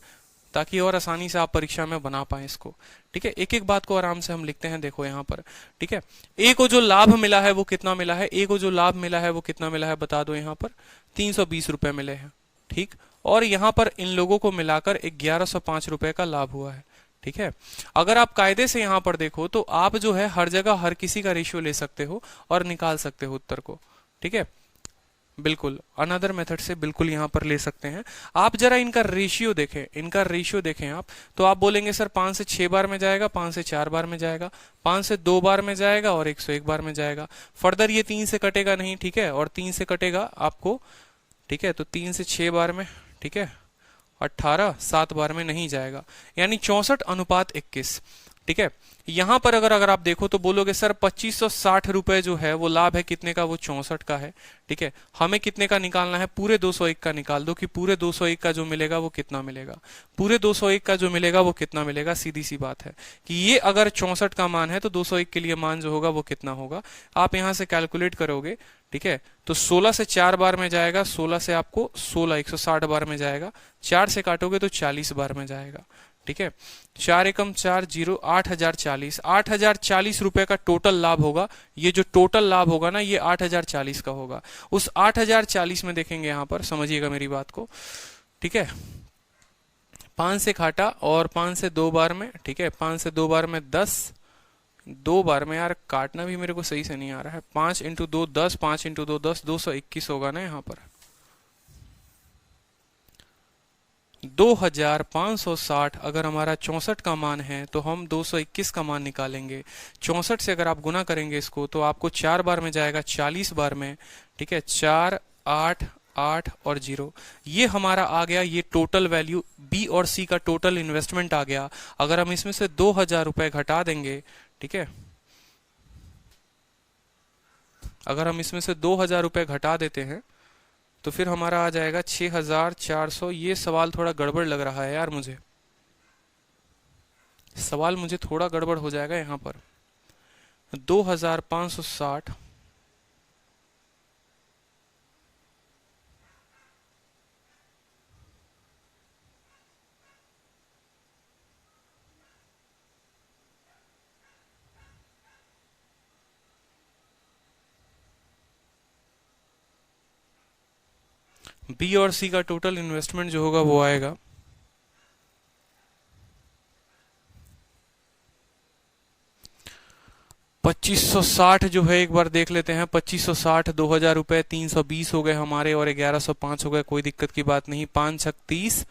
ताकि और आसानी से आप परीक्षा में बना पाए इसको, ठीक है। एक एक बात को आराम से हम लिखते हैं, देखो यहाँ पर, ठीक है। ए को जो लाभ मिला है वो कितना मिला है, ए को जो लाभ मिला है वो कितना मिला है बता दो, यहाँ पर 320 रुपए मिले हैं, ठीक। और यहाँ पर इन लोगों को मिलाकर 1105 रुपए का लाभ हुआ है, ठीक है। अगर आप कायदे से यहाँ पर देखो तो आप जो है हर जगह हर किसी का रेशियो ले सकते हो और निकाल सकते हो उत्तर को, ठीक है। बिल्कुल अनदर मेथड से बिल्कुल यहां पर ले सकते हैं। आप जरा इनका रेशियो देखें, इनका रेशियो देखें आप, तो आप बोलेंगे सर 5 से 6 बार में जाएगा, 5 से 4 बार में जाएगा, 5 से 2 बार में जाएगा और 101 बार में जाएगा। फर्दर ये 3 से कटेगा नहीं, ठीक है, और 3 से कटेगा आपको, ठीक है, तो 3 से 6 बार में, ठीक है, 18 7 बार में नहीं जाएगा, यानी 64:21, ठीक है। यहां पर अगर आप देखो तो बोलोगे सर 2560 रुपए जो है वो लाभ है कितने का, वो 64 का है। ठीक है, हमें कितने का निकालना है, पूरे 201 का निकाल दो कि पूरे 201 का जो मिलेगा वो कितना मिलेगा, पूरे 201 का जो मिलेगा वो कितना मिलेगा। सीधी सी बात है कि ये अगर 64 का मान है तो 201 के लिए मान जो होगा वो कितना होगा, आप यहां से कैलकुलेट करोगे। ठीक है, तो 16 से 4 बार में जाएगा, 16 से आपको 16 160 बार में जाएगा, 4 से काटोगे तो 40 बार में जाएगा। ठीक है, 4 एकम 4 0 8040, 8040 रुपए का टोटल लाभ होगा। ये जो टोटल लाभ होगा ना ये 8040 का होगा। उस 8040 में देखेंगे, यहां पर समझिएगा मेरी बात को। ठीक है, 5 से काटा और 5 से 2 बार में, ठीक है, 5 से 2 बार में 10, 2 बार में, यार काटना भी मेरे को सही से नहीं आ रहा है। 5 इंटू 2 10, 5 इंटू 2 10, 221 होगा ना यहाँ पर। 2560 अगर हमारा 64 का मान है तो हम 221 का मान निकालेंगे। 64 से अगर आप गुना करेंगे इसको तो आपको 4 बार में जाएगा, 40 बार में। ठीक है, 4 8 8 और 0, ये हमारा आ गया ये टोटल वैल्यू, बी और सी का टोटल इन्वेस्टमेंट आ गया। अगर हम इसमें से 2000 रुपए घटा देंगे, ठीक है, अगर हम इसमें से 2000 रुपए घटा देते हैं तो फिर हमारा आ जाएगा 6400। ये सवाल थोड़ा गड़बड़ लग रहा है यार मुझे, सवाल मुझे थोड़ा गड़बड़ हो जाएगा यहाँ पर। 2560 बी और सी का टोटल इन्वेस्टमेंट जो होगा वो आएगा 2560 जो है, एक बार देख लेते हैं। 2560 2000 रुपए, 320 हो गए हमारे और 1105 हो गए, कोई दिक्कत की बात नहीं। 5 छक 30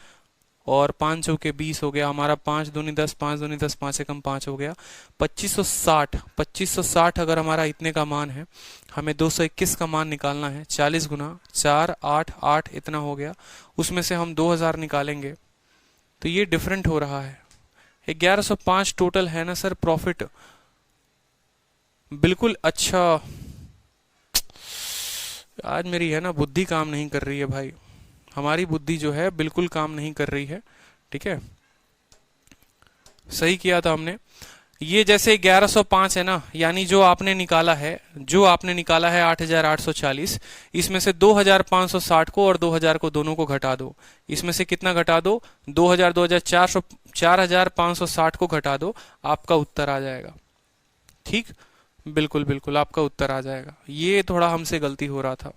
और 5 चौके 20 हो गया हमारा। 5 दूनी 10, 5 दूनी 10, 5 एकम 5 हो गया। 2560 अगर हमारा इतने का मान है, हमें 221 का मान निकालना है। 40 गुना 4 8 8 इतना हो गया, उसमें से हम 2000 निकालेंगे तो ये डिफरेंट हो रहा है। 1105 टोटल है ना सर प्रॉफिट, बिल्कुल। अच्छा, आज मेरी है ना बुद्धि काम नहीं कर रही है भाई, हमारी बुद्धि जो है बिल्कुल काम नहीं कर रही है। ठीक है, सही किया था हमने। ये जैसे 1105 है ना, यानी जो आपने निकाला है 8840, इसमें से 2560 को और 2000 को दोनों को घटा दो। इसमें से कितना घटा दो, 2000 2400, 4560 को घटा दो, आपका उत्तर आ जाएगा। ठीक, बिल्कुल बिल्कुल आपका उत्तर आ जाएगा। ये थोड़ा हमसे गलती हो रहा था।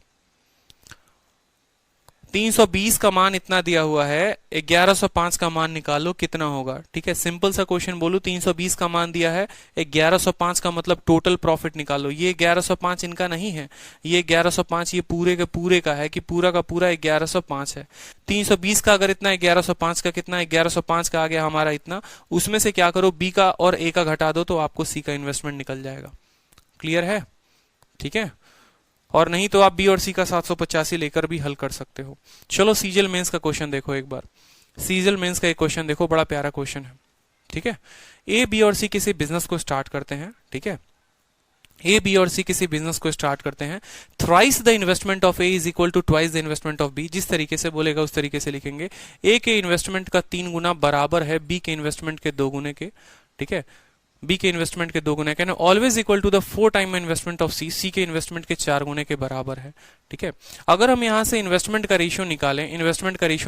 320 का मान इतना दिया हुआ है, 1105 का मान निकालो कितना होगा। ठीक है, सिंपल सा क्वेश्चन बोलूं, 320 का मान दिया है, 1105 का मतलब टोटल प्रॉफिट निकालो। ये 1105 इनका नहीं है, ये 1105 ये पूरे के पूरे का है कि पूरा का पूरा 1105 है। 320 का अगर इतना, 1105 का कितना, 1105 का आ गया हमारा इतना। उसमें से क्या करो, बी का और ए का घटा दो तो आपको सी का इन्वेस्टमेंट निकल जाएगा। क्लियर है? ठीक है, और नहीं तो आप बी और सी का 785 लेकर भी हल कर सकते हो। चलो सीजल मेंस का क्वेश्चन देखो एक बार। सीजल मेंस का एक क्वेश्चन देखो, बड़ा प्यारा क्वेश्चन है। ठीक है, ए बी और सी किसी बिजनेस को स्टार्ट करते हैं। ठीक है, ए बी और सी किसी बिजनेस को स्टार्ट करते हैं। Thrice the investment of A is equal to twice the investment of B. जिस तरीके से बोलेगा उस तरीके से लिखेंगे। ए के इन्वेस्टमेंट का 3 गुना बराबर है बी के इन्वेस्टमेंट के 2 गुने के। ठीक है, बी के इन्वेस्टमेंट के 2 गुने, कहना always equal to the 4 time investment of C. C के इन्वेस्टमेंट के 4 गुने के बराबर है। ठीक है, अगर हम यहां से इन्वेस्टमेंट का रेशियो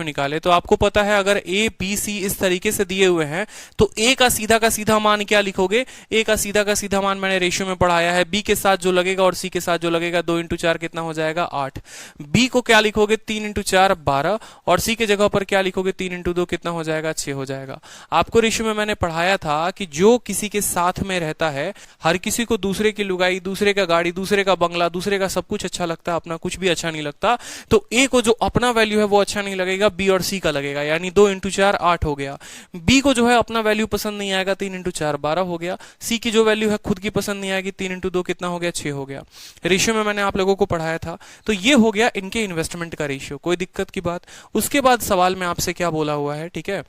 निकालें तो आपको पता है अगर ए बी सी इस तरीके से दिए हुए हैं तो ए का सीधा मान क्या लिखोगे, ए का सीधा मान मैंने रेशियो में पढ़ाया है, बी के साथ जो लगेगा और सी के साथ जो लगेगा, 2 इंटू 4 कितना हो जाएगा 8। बी को क्या लिखोगे, 3 इंटू 4 12, और सी के जगह पर क्या लिखोगे, 3 इंटू 2 कितना हो जाएगा 6 हो जाएगा। आपको रेशियो में मैंने पढ़ाया था कि जो किसी के साथ में रहता है, हर किसी को दूसरे की लुगाई, दूसरे का गाड़ी, दूसरे का बंगला, दूसरे का सब कुछ अच्छा लगता है, अपना कुछ भी अच्छा नहीं लगता। तो ए को जो अपना वैल्यू है वो अच्छा नहीं लगेगा, बी और सी का लगेगा, यानी 2 इंटू 4 8 हो गया। बी को जो है अपना वैल्यू पसंद नहीं आएगा, 3 इंटू 4 12 हो गया। सी की जो वैल्यू है खुद की पसंद नहीं आएगी, 3 इंटू 2 कितना हो गया 6 हो गया। रेशियो में मैंने आप लोगों को पढ़ाया था। तो ये हो गया इनके इन्वेस्टमेंट का रेशियो, कोई दिक्कत की बात। उसके बाद सवाल में आपसे क्या बोला हुआ है, ठीक है,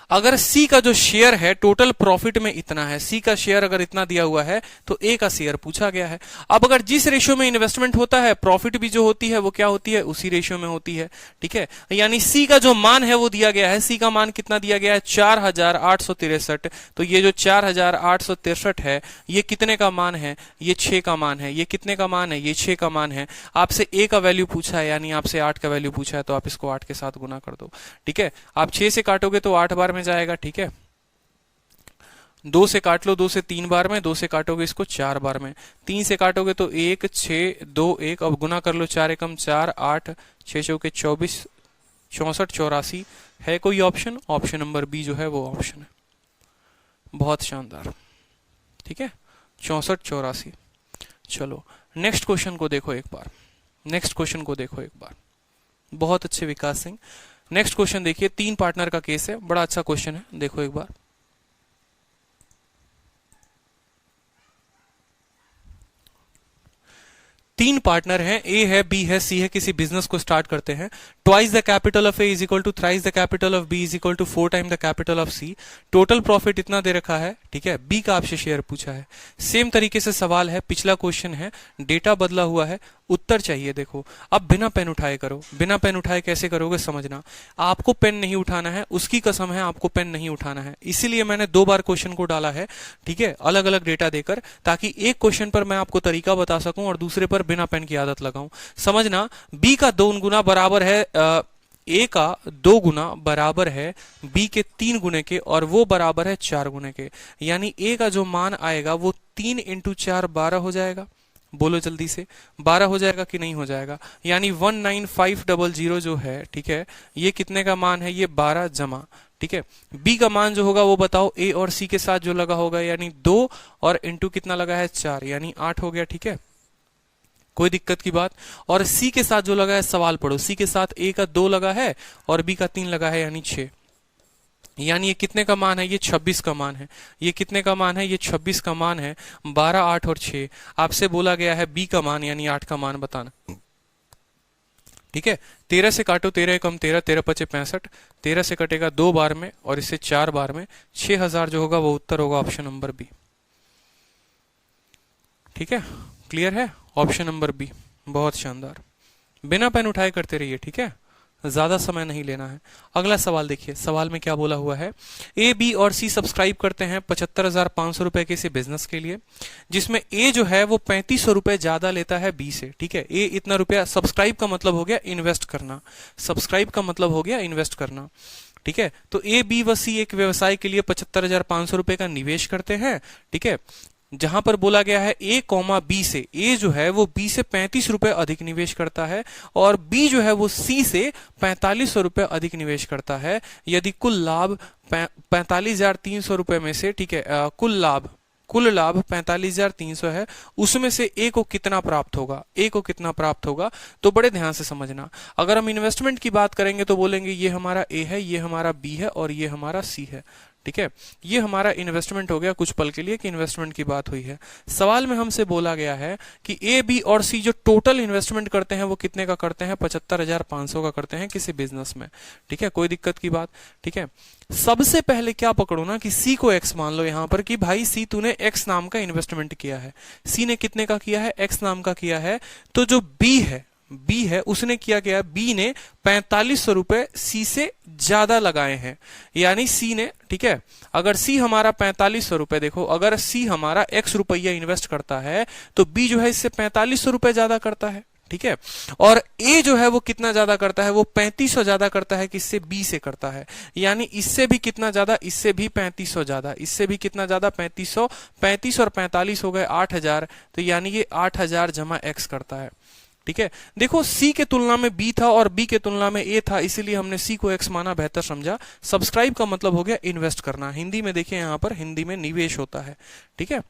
अगर सी का जो शेयर है टोटल प्रॉफिट में इतना है, सी का शेयर अगर इतना दिया हुआ है तो ए का शेयर पूछा गया है। अब अगर जिस रेशियो में इन्वेस्टमेंट होता है प्रॉफिट भी जो होती है वो क्या होती है, उसी रेशियो में होती है। ठीक है, यानी सी का जो मान है वो दिया गया है, सी का मान कितना दिया गया है 4863। तो ये जो 4863 है ये कितने का मान है, ये 6 का मान है। ये कितने का मान है, ये 6 का मान है। आपसे ए का वैल्यू पूछा है, यानी आपसे 8 का वैल्यू पूछा है, तो आप इसको 8 के साथ गुना कर दो। ठीक है, आप 6 से काटोगे तो 8 बार में जाएगा। ठीक है, 2 से काट लो, 2 से 3 बार में, 2 से काटोगे इसको 4 बार में, 3 से काटोगे तो 1 6 2 1। अब गुना कर लो, 4 एकम 4, 8 6 चौके 24, 64 84। है कोई ऑप्शन? ऑप्शन नंबर बी जो है वो ऑप्शन है। बहुत शानदार। ठीक है, 64 84। चलो नेक्स्ट क्वेश्चन को देखो एक बार, नेक्स्ट क्वेश्चन को देखो एक बार। बहुत अच्छे विकास सिंह। नेक्स्ट क्वेश्चन देखिए, 3 पार्टनर का केस है, बड़ा अच्छा क्वेश्चन है, देखो एक बार। तीन पार्टनर हैं, ए है, बी है, सी है, किसी बिजनेस को स्टार्ट करते हैं। Twice the capital of A is equal to thrice the capital of B is equal to 4 time the capital of C. Total profit इतना दे रखा है। ठीक है, बी का आपसे शेयर पूछा है। सेम तरीके से सवाल है, पिछला क्वेश्चन है, डेटा बदला हुआ है, उत्तर चाहिए। देखो अब बिना पेन उठाए करो, बिना पेन उठाए कैसे करोगे समझना। आपको पेन नहीं उठाना है, उसकी कसम है आपको पेन नहीं उठाना है, इसीलिए मैंने 2 बार क्वेश्चन को डाला है। ठीक है, अलग अलग डेटा देकर, ताकि एक क्वेश्चन पर मैं आपको तरीका बता सकूं और दूसरे पर बिना पेन की आदत लगाऊं। समझना, बी का 2 गुना बराबर है ए का 2 गुना बराबर है बी के 3 गुने के, और वो बराबर है 4 गुने के। यानी ए का जो मान आएगा वो 3 इंटू 4 12 हो जाएगा। बोलो जल्दी से, 12 हो जाएगा कि नहीं हो जाएगा? यानी 19500 जो है, ठीक है, ये कितने का मान है, ये 12 जमा। ठीक है, बी का मान जो होगा वो बताओ, ए और सी के साथ जो लगा होगा, यानी 2 और इंटू कितना लगा है 4, यानी 8 हो गया। ठीक है, कोई दिक्कत की बात? और सी के साथ जो लगा है, सवाल पढ़ो, सी के साथ ए का 2 लगा है और बी का 3 लगा है, यानी 6। यानी ये कितने का मान है, ये 26 का मान है। ये कितने का मान है, ये 26 का मान है। 12 8 और 6। आपसे बोला गया है बी का मान यानी 8 का मान बताना। ठीक है, 13 से काटो, 13 कम 13, 13 पचे 65, 13 से कटेगा 2 बार में और इससे 4 बार में, 6000 जो होगा वो उत्तर होगा ऑप्शन नंबर बी। ठीक है, क्लियर है? Option number B. बहुत शानदार, बिना पेन उठाए करते रहिए। ठीक है, ज्यादा समय नहीं लेना है। अगला सवाल देखिए, सवाल में क्या बोला हुआ है। ए, बी और सी सब्सक्राइब करते हैं 75,500 रुपए के किसी बिजनेस के लिए, जिसमें ए जो है वो 3500 रुपए ज्यादा लेता है बी से। ठीक है, ए इतना रुपया, सब्सक्राइब का मतलब हो गया इन्वेस्ट करना, सब्सक्राइब का मतलब हो गया इन्वेस्ट करना। ठीक है, तो ए, बी व सी एक व्यवसाय के लिए 75,500 रुपए का निवेश करते हैं। ठीक है, जहां पर बोला गया है ए कॉमा बी से, ए जो है वो बी से 35 रुपए अधिक निवेश करता है और बी जो है वो सी से 4500 रुपए अधिक निवेश करता है। यदि कुल लाभ 45,300 रुपए में से, ठीक है, कुल लाभ 45,300 है, उसमें से ए को कितना प्राप्त होगा, ए को कितना प्राप्त होगा? तो बड़े ध्यान से समझना। अगर हम इन्वेस्टमेंट की बात करेंगे तो बोलेंगे ये हमारा ए है, ये हमारा बी है और ये हमारा सी है। ठीक है, ये हमारा इन्वेस्टमेंट हो गया कुछ पल के लिए कि इन्वेस्टमेंट की बात हुई है। सवाल में हमसे बोला गया है कि ए, बी और सी जो टोटल इन्वेस्टमेंट करते हैं वो कितने का करते हैं, 75,500 का करते हैं किसी बिजनेस में। ठीक है, कोई दिक्कत की बात? ठीक है, सबसे पहले क्या पकड़ो ना कि सी को एक्स मान लो यहां पर कि भाई सी तूने एक्स नाम का इन्वेस्टमेंट किया है। सी ने कितने का किया है, एक्स नाम का किया है। तो जो बी है उसने किया क्या, बी ने 4500 रुपए सी से ज्यादा लगाए हैं। यानी सी ने, ठीक है, अगर सी हमारा 4500 रुपए, देखो अगर सी हमारा x रुपया इन्वेस्ट करता है तो बी जो है इससे 4500 रुपए ज्यादा करता है। ठीक है, और ए जो है वो कितना ज्यादा करता है, वो 3500 ज्यादा करता है, किससे, बी से करता है। यानी इससे भी कितना ज्यादा, इससे भी 3500 ज्यादा, इससे भी कितना ज्यादा 3500, 35 और 45 हो गए 8000। तो यानी ये 8000 जमा x करता है। ठीक है, देखो सी के तुलना में बी था और बी के तुलना में ए था, इसीलिए हमने सी को एक्स माना, बेहतर समझा। सब्सक्राइब का मतलब हो गया इन्वेस्ट करना, हिंदी में देखिए यहां पर हिंदी में निवेश होता है। ठीक है,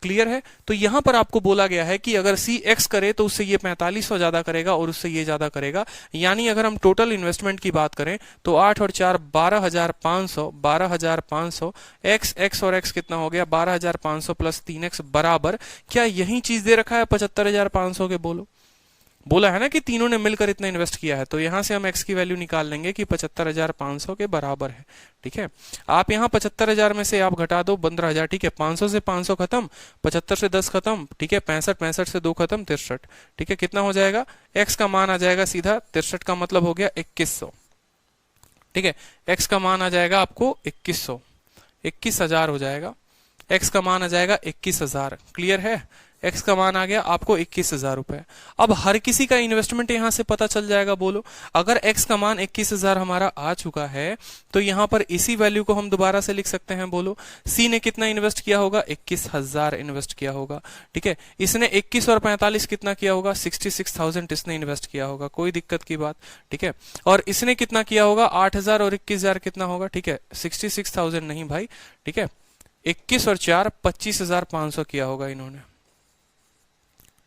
क्लियर है? तो यहां पर आपको बोला गया है कि अगर सी एक्स करे तो उससे ये 4500 ज्यादा करेगा और उससे ये ज्यादा करेगा। यानी अगर हम टोटल इन्वेस्टमेंट की बात करें तो 8 और 4 12,500, 12,500 एक्स और एक्स कितना हो गया, 12,500 प्लस 3x बराबर, क्या यही चीज दे रखा है 75,500 के? बोलो बोला है ना कि तीनों ने मिलकर इतना इन्वेस्ट किया है, तो यहां से हम एक्स की वैल्यू निकाल लेंगे कि 75,500 के बराबर है। ठीक है, आप यहाँ 75,000 में से आप घटा दो 15,000। ठीक है, 500 से 500 खत्म, 75 से 10 खत्म। ठीक है, 65, 65 से 2 खत्म, 63। ठीक है, कितना हो जाएगा, एक्स का मान आ जाएगा सीधा 63 का मतलब हो गया 2100। ठीक है, एक्स का मान आ जाएगा आपको 2100, 21,000 हो जाएगा। एक्स का मान आ जाएगा 21,000। क्लियर है, एक्स का मान आ गया आपको 21,000 रुपए। अब हर किसी का इन्वेस्टमेंट यहां से पता चल जाएगा। बोलो, अगर एक्स का मान 21,000 हमारा आ चुका है तो यहां पर इसी वैल्यू को हम दोबारा से लिख सकते हैं। बोलो, सी ने कितना इन्वेस्ट किया होगा, 21,000 इन्वेस्ट किया होगा। ठीक है, इसने 21 और 45 कितना किया होगा, 66,000 इसने इन्वेस्ट किया होगा, कोई दिक्कत की बात। ठीक है, और इसने कितना किया होगा, 8,000 और 21,000 कितना होगा। ठीक है, 66,000 नहीं भाई। ठीक है, 21 और 4 25,500 किया होगा इन्होंने।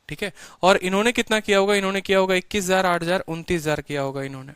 ठीक है, और इन्होंने कितना किया होगा, इन्होंने किया होगा 21,000, 8,000, 29,000 किया होगा इन्होंने।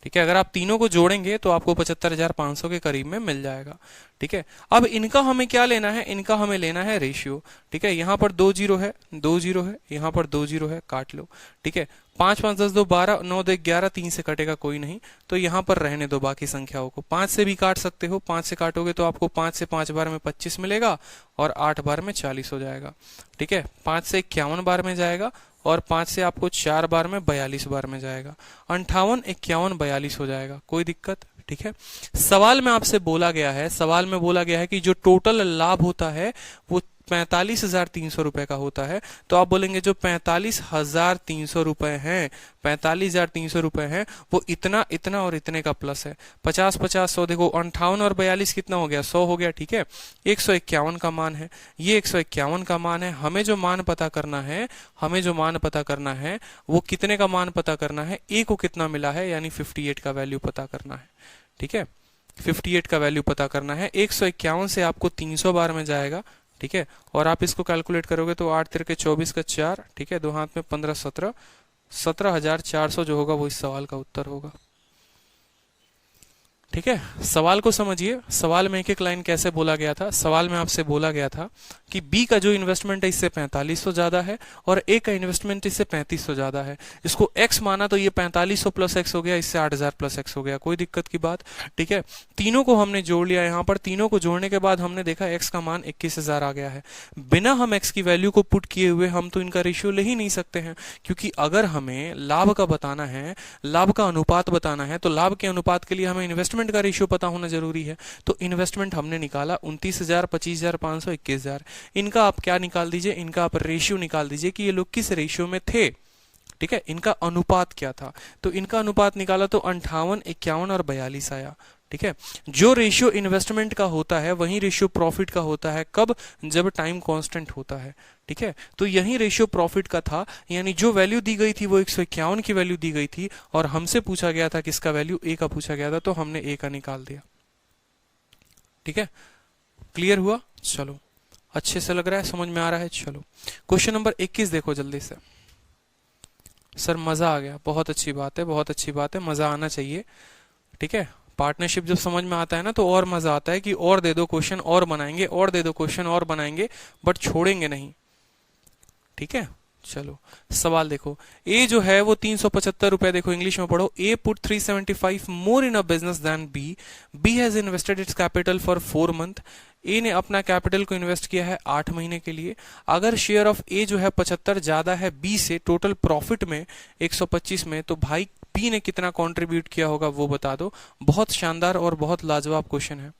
ठीक है, अगर आप तीनों को जोड़ेंगे तो आपको 75,500 के करीब में मिल जाएगा। ठीक है, अब इनका हमें क्या लेना है, इनका हमें लेना है रेशियो। ठीक है, यहां पर 2 जीरो है, 2 जीरो है, यहां पर 2 जीरो है, काट लो। ठीक है, 5 5 10 2 12, 9 2 11, 3 से कटेगा कोई नहीं, तो यहां पर रहने दो बाकी संख्याओं को। 5 से भी काट सकते हो, 5 से काटोगे तो आपको 5 से 5 बार में 25 मिलेगा और 8 बार में 40 हो जाएगा। ठीक है, 5 से 51 बार में जाएगा और 5 से आपको 4 बार में 42 बार में जाएगा, 58 51 42 हो जाएगा, कोई दिक्कत। ठीक है, सवाल में आपसे बोला गया है, सवाल में बोला गया है कि जो टोटल लाभ होता है वो 45,300 रुपए का होता है। तो आप बोलेंगे जो 45,300 रुपए हैं, 45,300 रुपए हैं, वो इतना इतना और इतने का प्लस है। 50 50 100, देखो 58 और 42 कितना हो गया, 100 हो गया। ठीक है, 151 का मान है, ये 151 का मान है। हमें जो मान पता करना है, हमें जो मान पता करना है वो कितने का मान पता करना है, ए को कितना मिला है, यानी 58 का वैल्यू पता करना है। ठीक है, 58 का वैल्यू पता करना है। 151 से आपको 300 बार में जाएगा। ठीक है, और आप इसको कैलकुलेट करोगे तो 8 तिरके 24 का 4। ठीक है, 2 हाथ में 15 17, 17,400 जो होगा वो इस सवाल का उत्तर होगा। ठीक है, सवाल को समझिए। सवाल में एक एक लाइन कैसे बोला गया था। सवाल में आपसे बोला गया था कि बी का जो इन्वेस्टमेंट है इससे 4500 ज्यादा है और ए का इन्वेस्टमेंट इससे 3500 ज्यादा है। इसको एक्स माना तो ये 4500 प्लस एक्स हो गया, इससे 8,000 प्लस एक्स हो गया, कोई दिक्कत की बात। ठीक है, तीनों को हमने जोड़ लिया। यहाँ पर तीनों को जोड़ने के बाद हमने देखा एक्स का मान 21,000 आ गया है। बिना हम एक्स की वैल्यू को पुट किए हुए हम तो इनका रेशियो ले ही नहीं सकते हैं, क्योंकि अगर हमें लाभ का बताना है, लाभ का अनुपात बताना है, तो लाभ के अनुपात के लिए हमें इन्वेस्टमेंट का रेशियो पता होना जरूरी है। तो इन्वेस्टमेंट हमने निकाला 29,000, 25,500, 21,000। इनका आप क्या निकाल दीजिए, इनका आप रेशियो निकाल दीजिए कि ये लोग किस रेशियो में थे। ठीक है, इनका अनुपात क्या था, तो इनका अनुपात निकाला तो 58, 51 और 42 आया। ठीक है, जो रेशियो इन्वेस्टमेंट का होता है वही रेशियो प्रॉफिट का होता है। कब, जब टाइम कांस्टेंट होता है। ठीक है, तो यही रेशियो प्रॉफिट का था, यानी जो वैल्यू दी गई थी वो 151 की वैल्यू दी गई थी और हमसे पूछा गया था किसका वैल्यू, ए का पूछा गया था, तो हमने ए का निकाल दिया। ठीक है, क्लियर हुआ। चलो, अच्छे से लग रहा है, समझ में आ रहा है। चलो, क्वेश्चन नंबर 21 देखो जल्दी से। सर मजा आ गया, बहुत अच्छी बात है, बहुत अच्छी बात है, मजा आना चाहिए। ठीक है, पार्टनरशिप जब समझ में आता है ना तो और मजा आता है कि और दे दो क्वेश्चन और बनाएंगे, और दे दो क्वेश्चन और बनाएंगे, बट छोड़ेंगे नहीं। ठीक है, चलो सवाल देखो। ए जो है वो 375 रुपए, देखो इंग्लिश में पढ़ो। A put 375 more in a business then B. B has invested its capital for 4 month. A ने अपना कैपिटल को इन्वेस्ट किया है 8 महीने के लिए। अगर शेयर ऑफ ए जो है 75 ज्यादा है बी से टोटल प्रॉफिट में 125 में, तो भाई बी ने कितना कंट्रीब्यूट किया होगा वो बता दो। बहुत शानदार और बहुत लाजवाब क्वेश्चन है।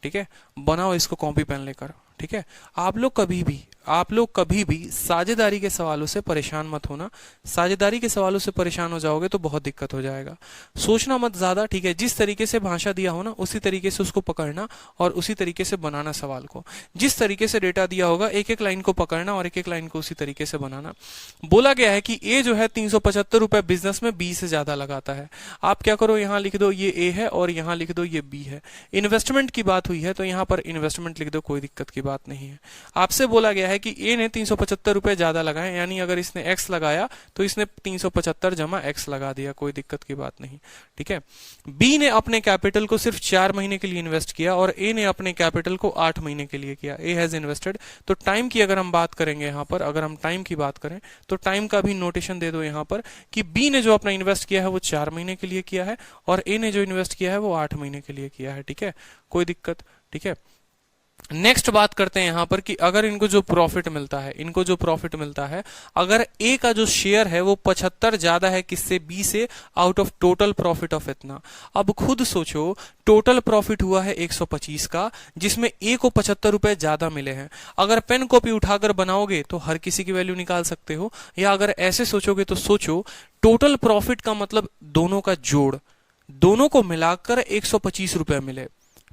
ठीक है, बनाओ इसको कॉपी पेन लेकर। ठीक है, आप लोग कभी भी साझेदारी के सवालों से परेशान मत होना। साझेदारी के सवालों से परेशान हो जाओगे तो बहुत दिक्कत हो जाएगा। सोचना मत ज्यादा। ठीक है, जिस तरीके से भाषा दिया हो ना उसी तरीके से उसको पकड़ना और उसी तरीके से बनाना सवाल को। जिस तरीके से डेटा दिया होगा एक एक लाइन को पकड़ना और एक एक लाइन को उसी तरीके से बनाना। बोला गया है कि ए जो है 375 रुपए बिजनेस में बी से ज्यादा लगाता है। आप क्या करो, यहां लिख दो ये ए है और यहां लिख दो ये बी है। इन्वेस्टमेंट की बात हुई है तो यहां पर इन्वेस्टमेंट लिख दो, कोई दिक्कत की बात नहीं है। आपसे बोला गया है कि ए ने 375 रुपए ज्यादा लगाए, यानी अगर इसने एक्स लगाया तो इसने 375 जमा एक्स लगा दिया, कोई दिक्कत की बात नहीं, ठीक है। बी ने अपने कैपिटल को सिर्फ 4 महीने के लिए इन्वेस्ट किया और ए ने अपने कैपिटल को 8 महीने के लिए किया। A has invested. तो टाइम की अगर हम बात करेंगे यहाँ पर, अगर हम टाइम की बात करें तो टाइम का भी नोटेशन दे दो यहाँ पर कि बी ने जो अपना इन्वेस्ट किया है वो 4 महीने के लिए किया है और ए ने जो इन्वेस्ट किया है वो 8 महीने के लिए किया है, ठीक है, कोई दिक्कत, ठीक है। नेक्स्ट बात करते हैं यहां पर कि अगर इनको जो प्रॉफिट मिलता है, इनको जो प्रॉफिट मिलता है, अगर ए का जो शेयर है वो 75 ज्यादा है किससे, बी से, out of total profit of इतना। अब खुद सोचो, टोटल प्रॉफिट हुआ है 125 का, जिसमें ए को 75 रुपए ज्यादा मिले हैं। अगर पेन कॉपी उठाकर बनाओगे तो हर किसी की वैल्यू निकाल सकते हो, या अगर ऐसे सोचोगे तो सोचो टोटल प्रॉफिट का मतलब दोनों का जोड़, दोनों को मिलाकर 125 रुपए मिले,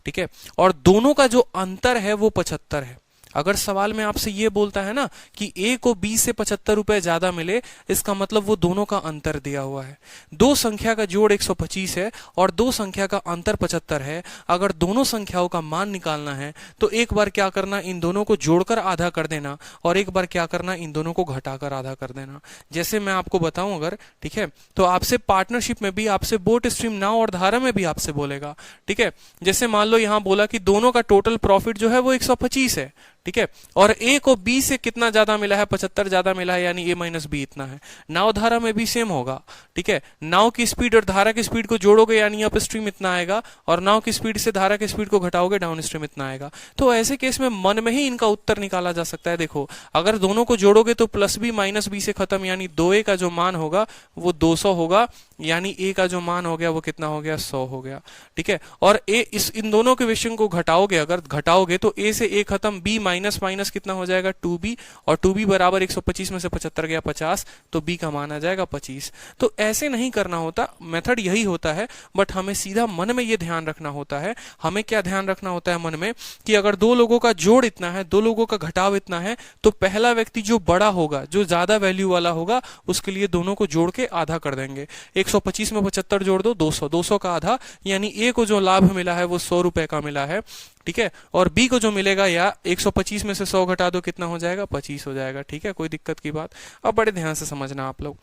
ठीक है, और दोनों का जो अंतर है वो 75 है। अगर सवाल में आपसे ये बोलता है ना कि ए को बी से 75 रुपए ज्यादा मिले, इसका मतलब वो दोनों का अंतर दिया हुआ है। दो संख्या का जोड़ 125 है और दो संख्या का अंतर 75 है। अगर दोनों संख्याओं का मान निकालना है तो एक बार क्या करना, इन दोनों को जोड़कर आधा कर देना और एक बार क्या करना, इन दोनों को घटाकर आधा कर देना। जैसे मैं आपको बताऊं अगर, ठीक है, तो आपसे पार्टनरशिप में भी आपसे बोट स्ट्रीम नाव और धारा में भी आपसे बोलेगा, ठीक है। जैसे मान लो यहां बोला कि दोनों का टोटल प्रॉफिट जो है वो 125 है, ठीक है, और ए को बी से कितना ज्यादा मिला है, 75 ज्यादा मिला है, यानी ए माइनस बी इतना है। नाव धारा में भी सेम होगा, ठीक है, नाव की स्पीड और धारा की स्पीड को जोड़ोगे यानी अप स्ट्रीम इतना आएगा, और नाव की स्पीड से धारा की स्पीड को घटाओगे डाउन स्ट्रीम इतना आएगा। तो ऐसे केस में मन में ही इनका उत्तर निकाला जा सकता है। देखो, अगर दोनों को जोड़ोगे तो प्लस बी माइनस बी से खत्म, यानी 2a का जो मान होगा वो 200 होगा, यानी ए का जो मान हो गया वो कितना हो गया, 100 हो गया, ठीक है। और ए इन दोनों के विषयों को घटाओगे, अगर घटाओगे तो ए से ए खत्म, बी माइनस माइनस कितना हो जाएगा, 2b, और 2b बराबर 125 में से 75 गया 50, तो b का मान आ जाएगा 25। तो ऐसे नहीं करना होता, मेथड यही होता है, बट हमें सीधा मन में ये ध्यान रखना होता है। हमें क्या ध्यान रखना होता है मन में कि अगर दो लोगों का जोड़ इतना है, दो लोगों का घटाव इतना है, तो पहला व्यक्ति जो बड़ा होगा, जो ज्यादा वैल्यू वाला होगा, उसके लिए दोनों को जोड़ के आधा कर देंगे। 125 में 75 जोड़ दो, 200, 200 का आधा, यानी ए को जो लाभ मिला है वो 100 रुपए का मिला है, ठीक है, और बी को जो मिलेगा, या 125 में से 100 घटा दो, कितना हो जाएगा, 25 हो जाएगा, ठीक है, कोई दिक्कत की बात। अब बड़े ध्यान से समझना आप लोग,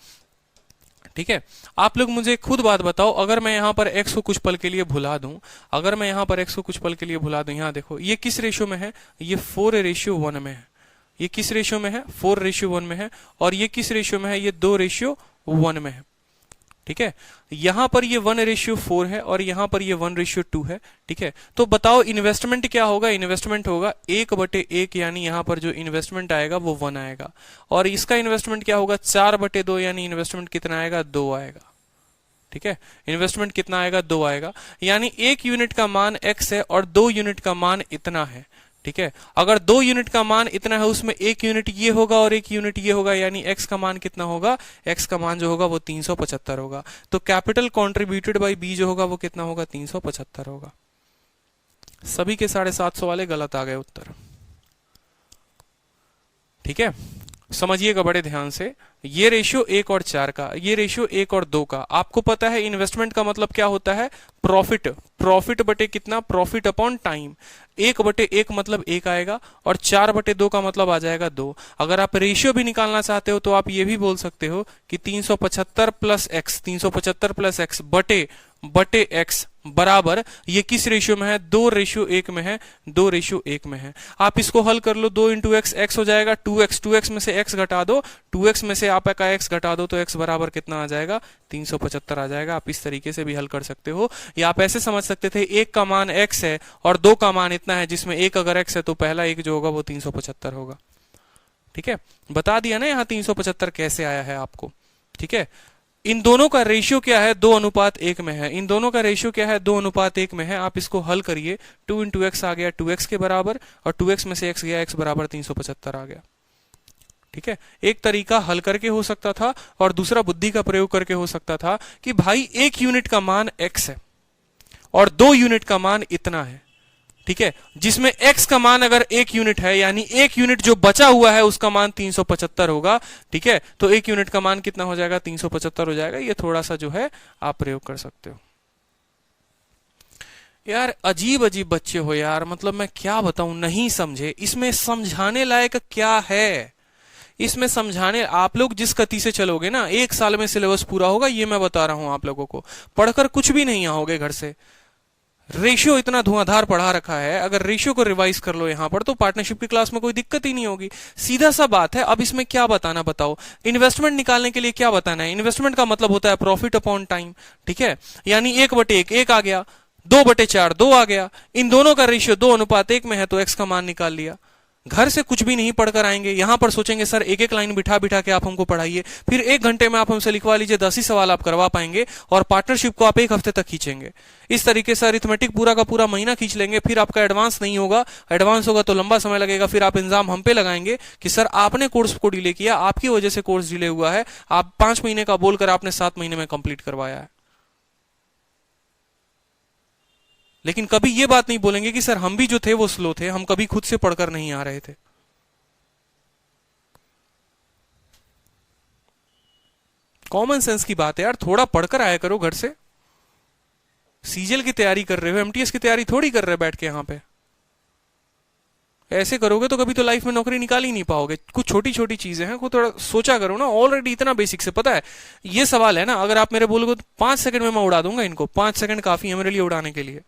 ठीक है। आप लोग मुझे खुद बात बताओ, अगर मैं यहां पर x को कुछ पल के लिए भुला दूं, अगर मैं यहां पर x को कुछ पल के लिए भुला दूं, यहां देखो ये किस रेशियो में है, ये 4:1 में है। ये किस रेशियो में है, 4:1 में है, और ये किस रेशियो में है, ये 2:1 में है, ठीक है। यहां पर ये 1:4 है और यहां पर ये 1:2 है, ठीक है। तो बताओ इन्वेस्टमेंट क्या होगा, इन्वेस्टमेंट होगा 1/1, यानी यहां पर जो इन्वेस्टमेंट आएगा वो 1 आएगा, और इसका इन्वेस्टमेंट क्या होगा, 4/2, यानी इन्वेस्टमेंट कितना आएगा, 2 आएगा, ठीक है। इन्वेस्टमेंट कितना आएगा, 2 आएगा, यानी 1 यूनिट का मान x है और 2 यूनिट का मान इतना है, ठीक है। अगर 2 यूनिट का मान इतना है, उसमें 1 यूनिट ये होगा और 1 यूनिट ये होगा, यानी x का मान कितना होगा, x का मान जो होगा वो 375 होगा। तो कैपिटल कॉन्ट्रीब्यूटेड बाय b जो होगा वो कितना होगा, 375 होगा। सभी के 750 वाले गलत आ गए उत्तर, ठीक है। समझिएगा बड़े ध्यान से, ये रेशियो 1 और 4 का, ये रेशियो 1 और 2 का। आपको पता है इन्वेस्टमेंट का मतलब क्या होता है, प्रॉफिट, प्रॉफिट बटे कितना, प्रॉफिट अपॉन टाइम। 1/1 मतलब 1 आएगा और 4/2 का मतलब आ जाएगा 2। अगर आप रेशियो भी निकालना चाहते हो तो आप ये भी बोल सकते हो कि 375 प्लस एक्स, 375 प्लस एक्स बटे एक्स बराबर, ये किस रेशियो में है, 2:1 में है, 2:1 में है। आप इसको हल कर लो, 2 × x, x हो जाएगा 2x, 2x में से x घटा दो, 2x में से आपका x घटा दो, तो x बराबर कितना आ जाएगा, 375 आ जाएगा। आप इस तरीके से भी हल कर सकते हो, या आप ऐसे समझ सकते थे 1 का मान x है और 2 का मान इतना है, जिसमें 1 अगर x है तो पहला 1 जो होगा वो 375 होगा, ठीक है। बता दिया ना यहाँ 375 कैसे आया है आपको, ठीक है। इन दोनों का रेशियो क्या है, 2:1 में है। इन दोनों का रेशियो क्या है, 2:1 में है। आप इसको हल करिए, 2 × x आ गया 2x के बराबर, और 2x में से x गया, x बराबर 375 आ गया, ठीक है। एक तरीका हल करके हो सकता था और दूसरा बुद्धि का प्रयोग करके हो सकता था कि भाई 1 यूनिट का मान x है और 2 यूनिट का मान इतना है, ठीक है, जिसमें x का मान अगर 1 यूनिट है, यानी 1 यूनिट जो बचा हुआ है उसका मान 375 होगा, ठीक है। तो 1 यूनिट का मान कितना हो जाएगा, 375 हो जाएगा। ये थोड़ा सा जो है आप प्रयोग कर सकते हो। यार अजीब अजीब बच्चे हो यार, मतलब मैं क्या बताऊं, नहीं समझे। इसमें समझाने लायक क्या है? इसमें समझाने, आप लोग जिस गति से चलोगे ना, 1 साल में सिलेबस पूरा होगा, ये मैं बता रहा हूं आप लोगों को। पढ़कर कुछ भी नहीं आओगे घर से। रेशियो इतना धुआंधार पढ़ा रखा है, अगर रेशियो को रिवाइज कर लो यहां पर तो पार्टनरशिप की क्लास में कोई दिक्कत ही नहीं होगी। सीधा सा बात है। अब इसमें क्या बताना बताओ? इन्वेस्टमेंट निकालने के लिए क्या बताना है? इन्वेस्टमेंट का मतलब होता है प्रॉफिट अपॉन टाइम, ठीक है। यानी 1/1 1 आ गया, 2/4 2 आ गया, इन दोनों का रेशियो 2:1 में है तो एक्स का मान निकाल लिया। घर से कुछ भी नहीं पढ़कर आएंगे, यहां पर सोचेंगे सर एक एक लाइन बिठा बिठा के आप हमको पढ़ाइए, फिर 1 घंटे में आप हमसे लिखवा लीजिए, 10 ही सवाल आप करवा पाएंगे, और पार्टनरशिप को आप 1 हफ्ते तक खींचेंगे। इस तरीके से अरिथमेटिक पूरा का पूरा महीना खींच लेंगे, फिर आपका एडवांस नहीं होगा, एडवांस होगा तो लंबा समय लगेगा, फिर आप इंजाम हम पे लगाएंगे कि सर आपने कोर्स को डिले किया, आपकी वजह से कोर्स डिले हुआ है, आप 5 महीने का बोलकर आपने 7 महीने में कंप्लीट करवाया है। लेकिन कभी ये बात नहीं बोलेंगे कि सर हम भी जो थे वो स्लो थे, हम कभी खुद से पढ़कर नहीं आ रहे थे। कॉमन सेंस की बात है यार, थोड़ा पढ़कर आया करो घर से। सीजीएल की तैयारी कर रहे हो, एमटीएस की तैयारी थोड़ी कर रहे हो बैठ के यहां पे। ऐसे करोगे तो कभी तो लाइफ में नौकरी निकाल ही नहीं पाओगे। कुछ छोटी छोटी चीजें हैं, को थोड़ा सोचा करो ना। ऑलरेडी इतना बेसिक से पता है। ये सवाल है ना, अगर आप मेरे बोलोगे तो 5 सेकंड में मैं उड़ा दूंगा इनको। 5 सेकंड काफी है मेरे लिए उड़ाने के लिए,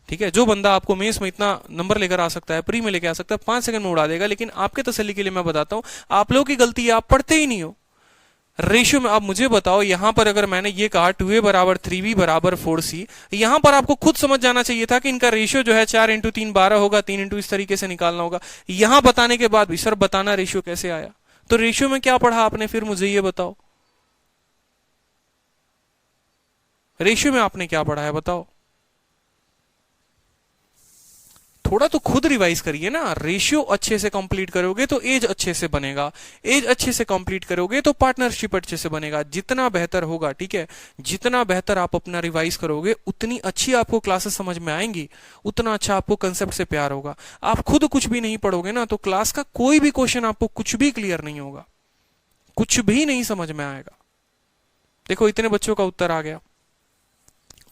ठीक है। जो बंदा आपको मेंस में इतना नंबर लेकर आ सकता है, प्री में लेकर आ सकता है, 5 सेकंड में उड़ा देगा। लेकिन आपके तसल्ली के लिए मैं बताता हूं, आप लोगों की गलती है, आप पढ़ते ही नहीं हो। रेशियो में आप मुझे बताओ, यहां पर अगर मैंने ये कहा 2a बराबर 3b बराबर 4c, यहां पर आपको खुद समझ जाना चाहिए था कि इनका रेशियो जो है 4 इंटू 3 12 होगा, 3 इंटू इस तरीके से निकालना होगा। यहां बताने के बाद भी सर बताना रेशियो कैसे आया? तो रेशियो में क्या पढ़ा आपने, फिर मुझे ये बताओ। रेशियो में आपने क्या पढ़ा है बताओ? थोड़ा तो खुद रिवाइज करिए ना। रेशियो अच्छे से कंप्लीट करोगे तो एज अच्छे से बनेगा, एज अच्छे से कंप्लीट करोगे तो पार्टनरशिप अच्छे से बनेगा। जितना बेहतर होगा, ठीक है, जितना बेहतर आप अपना रिवाइज करोगे उतनी अच्छी आपको क्लासेस समझ में आएंगी, उतना अच्छा आपको कंसेप्ट से प्यार होगा। आप खुद कुछ भी नहीं पढ़ोगे ना तो क्लास का कोई भी क्वेश्चन आपको कुछ भी क्लियर नहीं होगा, कुछ भी नहीं समझ में आएगा। देखो इतने बच्चों का उत्तर आ गया,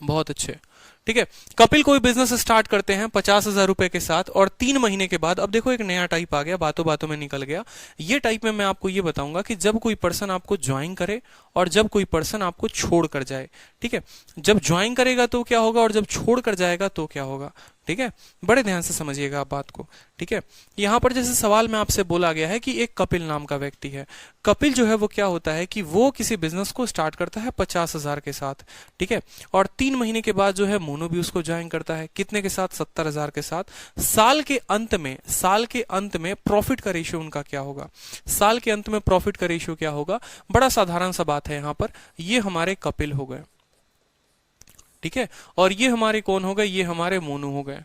बहुत अच्छे, ठीक है। कपिल कोई बिजनेस स्टार्ट करते हैं 50,000 रुपए के साथ, और 3 महीने के बाद, अब देखो एक नया टाइप आ गया, बातों बातों में निकल गया। ये टाइप में मैं आपको ये बताऊंगा कि जब कोई पर्सन आपको ज्वाइन करे और जब कोई पर्सन आपको छोड़ कर जाए, ठीक है। जब ज्वाइन करेगा तो क्या होगा और जब छोड़ कर जाएगा तो क्या होगा, ठीक है। बड़े ध्यान से समझिएगा आप बात को, ठीक है। यहां पर जैसे सवाल में आपसे बोला गया है कि एक कपिल नाम का व्यक्ति है। कपिल जो है वो क्या होता है कि वो किसी बिजनेस को स्टार्ट करता है 50,000 के साथ, ठीक है। और 3 महीने के बाद जो है मोनू भी उसको ज्वाइन करता है, कितने के साथ, 70,000 के साथ। साल के अंत में प्रॉफिट का रेशियो उनका क्या होगा? साल के अंत में प्रॉफिट का रेशियो क्या होगा? बड़ा साधारण सा बात है। यहां पर ये हमारे कपिल हो गए, ठीक है, और ये हमारे कौन हो गए? ये हमारे मोनू हो गए,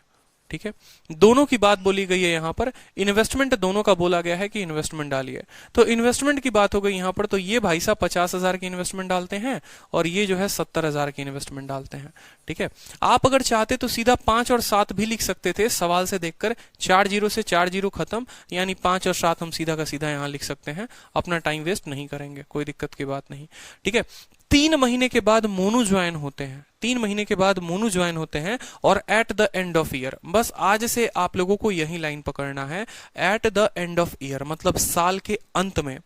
ठीक है। दोनों की बात बोली गई है यहां पर। इन्वेस्टमेंट दोनों का बोला गया है कि इन्वेस्टमेंट डालिए, तो इन्वेस्टमेंट की बात हो गई यहां पर। तो ये भाई साहब 50,000 की इन्वेस्टमेंट डालते हैं और ये जो है 70,000 की इन्वेस्टमेंट डालते हैं, ठीक है। आप अगर चाहते तो सीधा 5 और 7 भी लिख सकते थे सवाल से देखकर। 4 जीरो से 4 जीरो खत्म, यानी 5 और 7 हम सीधा का सीधा यहां लिख सकते हैं। अपना टाइम वेस्ट नहीं करेंगे, कोई दिक्कत की बात नहीं, ठीक है। 3 महीने के बाद मोनू ज्वाइन होते हैं, 3 महीने के बाद मोनू ज्वाइन होते हैं, और at the end of year, बस आज से आप लोगों को यही लाइन पकड़ना है। At the end of year मतलब साल के अंत में,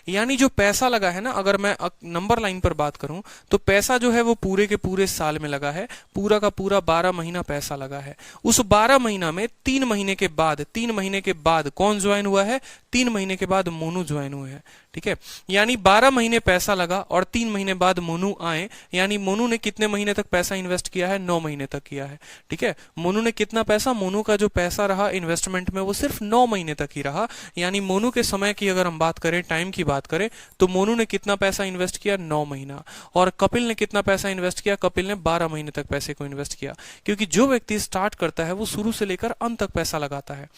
यानी जो पैसा लगा है ना, अगर मैं नंबर लाइन पर बात करूं तो पैसा जो है वो पूरे के पूरे साल में लगा है, पूरा का पूरा 12 महीना पैसा लगा है। उस 12 महीना में 3 महीने के बाद कौन ज्वाइन हुआ है? 3 महीने के बाद मोनू ज्वाइन हुए हैं, ठीक है। यानी 12 महीने पैसा लगा और 3 महीने बाद मोनू आए, यानी मोनू ने कितने महीने तक पैसा इन्वेस्ट किया है? 9 महीने तक किया है, ठीक है। मोनू ने कितना पैसा, मोनू का जो पैसा रहा इन्वेस्टमेंट में वो सिर्फ 9 महीने तक ही रहा। यानी मोनू के समय की अगर हम बात करें, टाइम की बात करें, तो मोनू ने कितना पैसा इन्वेस्ट किया? 9 महीना। और कपिल ने कितना पैसा इन्वेस्ट किया? कपिल ने 12 महीने तक पैसे को इन्वेस्ट किया, क्योंकि जो व्यक्ति स्टार्ट करता है वो शुरू से लेकर अंत तक पैसा लगाता है,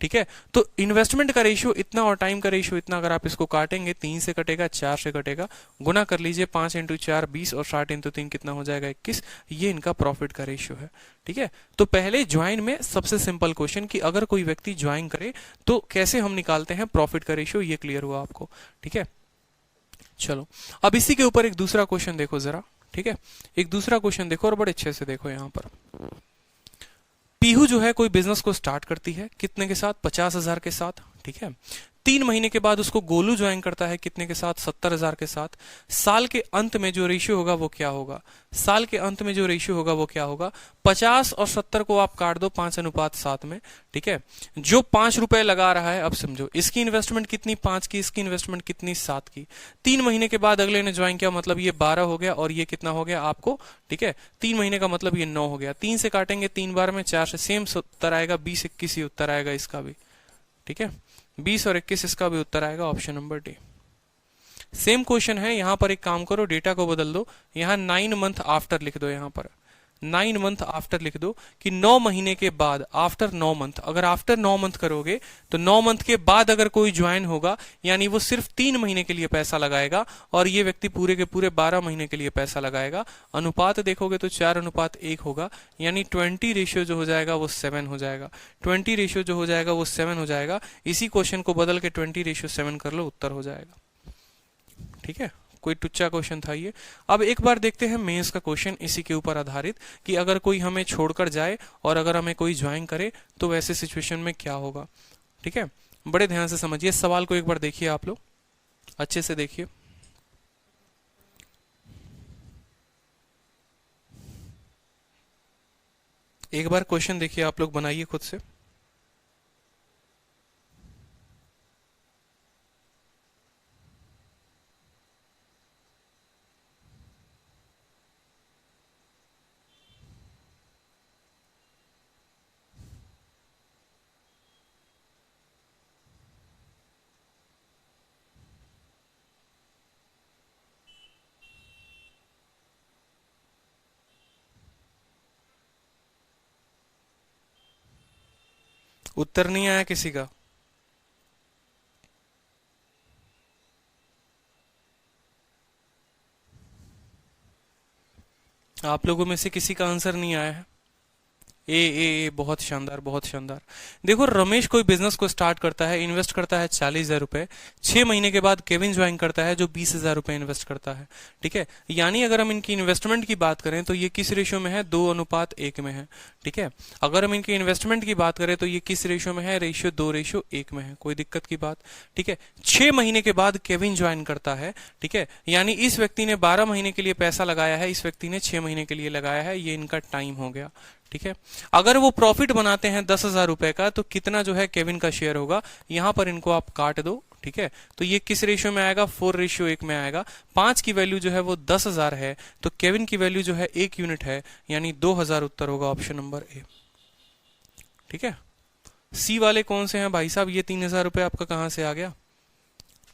ठीक है। तो इन्वेस्टमेंट का रेशियो इतना और टाइम का रेशियो इतना, अगर आप इसको काटेंगे 3 से कटेगा, 4 से कटेगा, गुना कर लीजिए, 5 इंटू 4 20 और 60 इंटू 3 कितना हो जाएगा? 21। ये इनका प्रॉफिट का रेशियो है, ठीक है। तो पहले ज्वाइन में सबसे सिंपल क्वेश्चन कि अगर कोई व्यक्ति ज्वाइन करे तो कैसे हम निकालते हैं प्रॉफिट का रेशियो, ये क्लियर हुआ आपको, ठीक है। चलो अब इसी के ऊपर एक दूसरा क्वेश्चन देखो जरा, ठीक है। एक दूसरा क्वेश्चन देखो और बड़े अच्छे से देखो। यहां पर जो है कोई बिजनेस को स्टार्ट करती है कितने के साथ, 50,000 के साथ, ठीक है। 3 महीने के बाद उसको गोलू ज्वाइन करता है कितने के साथ, 70,000 के साथ। साल के अंत में जो रेशियो होगा वो क्या होगा, साल के अंत में जो रेशियो होगा वो क्या होगा, 50 और 70 को आप काट दो 5:7 में, ठीक है। जो 5 रुपए लगा रहा है, अब समझो इसकी इन्वेस्टमेंट कितनी, 5 की, इसकी इन्वेस्टमेंट कितनी, 7 की। 3 महीने के बाद अगले ने ज्वाइन किया, मतलब ये 12 हो गया, और ये कितना हो गया आपको, ठीक है। 3 महीने का मतलब ये 9 हो गया। 3 से काटेंगे 3 बार में, 4 से सेम उत्तर आएगा, 20-21 ही उत्तर आएगा इसका भी, ठीक है। 20 और 21 इसका भी उत्तर आएगा, option number D. Same question है, यहां पर एक काम करो, डेटा को बदल दो, यहां 9 मंथ आफ्टर लिख दो, यहां पर 9 मंथ आफ्टर लिख दो कि 9 महीने के बाद, आफ्टर 9 मंथ। अगर आफ्टर 9 मंथ करोगे तो 9 मंथ के बाद अगर कोई ज्वाइन होगा, यानी वो सिर्फ 3 महीने के लिए पैसा लगाएगा और ये व्यक्ति पूरे के पूरे 12 महीने के लिए पैसा लगाएगा। अनुपात देखोगे तो 4:1 होगा, यानी 20 रेशियो जो हो जाएगा वो 7 हो जाएगा। 20 रेशियो जो हो जाएगा वो 7 हो जाएगा। इसी क्वेश्चन को बदल के 20:7 कर लो, उत्तर हो जाएगा, ठीक है। कोई टुच्चा क्वेश्चन था ये। अब एक बार देखते हैं मेंस का क्वेश्चन इसी के ऊपर आधारित कि अगर कोई हमें छोड़कर जाए और अगर हमें कोई ज्वाइन करे तो वैसे सिचुएशन में क्या होगा, ठीक है। बड़े ध्यान से समझिए सवाल को, एक बार देखिए आप लोग, अच्छे से देखिए। एक बार क्वेश्चन देखिए आप लोग, बनाइए खुद से। उत्तर नहीं आया किसी का? आप लोगों में से किसी का आंसर नहीं आया है? ए, बहुत शानदार, बहुत शानदार। देखो रमेश कोई बिजनेस को स्टार्ट करता है, इन्वेस्ट करता है 40,000 रुपए। 6 महीने के बाद केविन ज्वाइन करता है जो 20,000 रुपए इन्वेस्ट करता है, ठीक है। यानी अगर हम इनकी इन्वेस्टमेंट की बात करें तो ये किस रेशियो में है, 2:1 में है, ठीक है। अगर हम इनकी इन्वेस्टमेंट की बात करें तो ये किस रेशियो में है, रेशियो 2:1 में है। कोई दिक्कत की बात, ठीक है। 6 महीने के बाद केविन ज्वाइन करता है, ठीक है। यानी इस व्यक्ति ने 12 महीने के लिए पैसा लगाया है, इस व्यक्ति ने 6 महीने के लिए लगाया है, ये इनका टाइम हो गया, ठीक है। अगर वो प्रॉफिट बनाते हैं 10,000 रुपए का तो कितना जो है केविन का शेयर होगा, यहां पर इनको आप काट दो, ठीक है। तो ये किस रेशियो में आएगा, 4:1 में आएगा। 5 की वैल्यू जो है वो 10,000 है, तो केविन की वैल्यू जो है 1 यूनिट है, यानी 2,000 उत्तर होगा, ऑप्शन नंबर ए, ठीक है। सी वाले कौन से हैं भाई साहब, ये 3,000 रुपए आपका कहां से आ गया,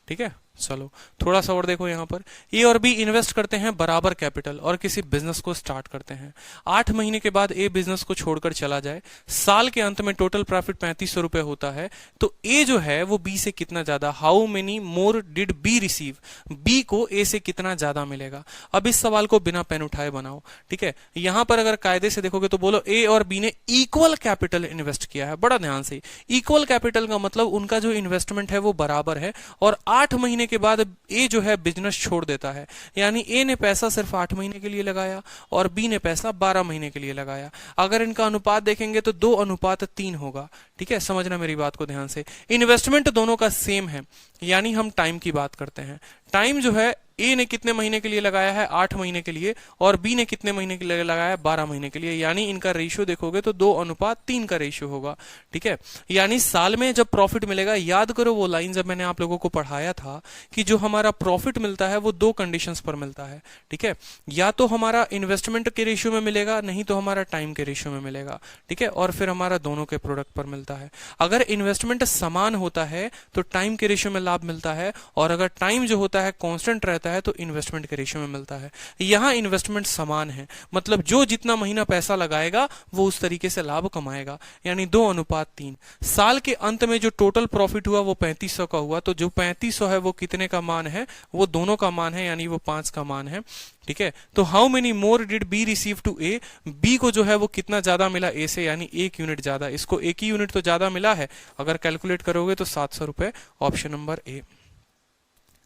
ठीक है। चलो थोड़ा सा और देखो, यहां पर ए और बी इन्वेस्ट करते हैं बराबर कैपिटल और किसी बिजनेस को स्टार्ट करते हैं। 8 महीने के बाद ए बिजनेस को छोड़कर चला जाए, साल के अंत में टोटल प्रॉफिट 3500 रुपए होता है, तो ए जो है वो बी से कितना ज्यादा, how many more did B receive, B को ए से कितना ज्यादा मिलेगा। अब इस सवाल को बिना पेन उठाए बनाओ, ठीक है। यहां पर अगर कायदे से देखोगे तो बोलो ए और बी ने इक्वल कैपिटल इन्वेस्ट किया है, बड़ा ध्यान से। इक्वल कैपिटल का मतलब उनका जो इन्वेस्टमेंट है वो बराबर है, और 8 महीने के बाद ए जो है बिजनेस छोड़ देता है, यानी ए ने पैसा सिर्फ 8 महीने के लिए लगाया और बी ने पैसा 12 महीने के लिए लगाया। अगर इनका अनुपात देखेंगे तो 2:3 होगा, ठीक है। समझना मेरी बात को ध्यान से, इन्वेस्टमेंट दोनों का सेम है, यानी हम टाइम की बात करते हैं। टाइम जो है ए ने कितने महीने के लिए लगाया है, 8 महीने के लिए, और बी ने कितने महीने के लिए लगाया है, 12 महीने के लिए, यानी इनका रेशियो देखोगे तो 2:3 का रेशियो होगा, ठीक है। यानी साल में जब प्रॉफिट मिलेगा, याद करो वो लाइन जब मैंने आप लोगों को पढ़ाया था कि जो हमारा प्रॉफिट मिलता है वो 2 कंडीशंस पर मिलता है, ठीक है। या तो हमारा इन्वेस्टमेंट के रेशियो में मिलेगा, नहीं तो हमारा टाइम के रेशियो में मिलेगा, ठीक है। और फिर हमारा दोनों के प्रोडक्ट पर मिलता है। अगर इन्वेस्टमेंट समान होता है तो टाइम के रेशियो में लाभ मिलता है, और अगर टाइम जो होता है कांस्टेंट रहता है तो इन्वेस्टमेंट के रेशियो में मिलता है। यहां इन्वेस्टमेंट समान है, मतलब जो जितना महीना पैसा लगाएगा वो उस तरीके से लाभ कमाएगा, यानी 2:3। साल के अंत में जो टोटल प्रॉफिट हुआ वो 3500 का हुआ, तो जो 3500 है वो कितने का मान है, वो दोनों का मान है, यानी वो 5 का मान है, ठीक है। तो how many more did B receive to A, B को जो है वो कितना ज्यादा मिला ए से, यानी 1 यूनिट ज्यादा, इसको 1 ही यूनिट तो ज्यादा मिला है। अगर कैलकुलेट करोगे तो 700 रुपए, ऑप्शन नंबर ए।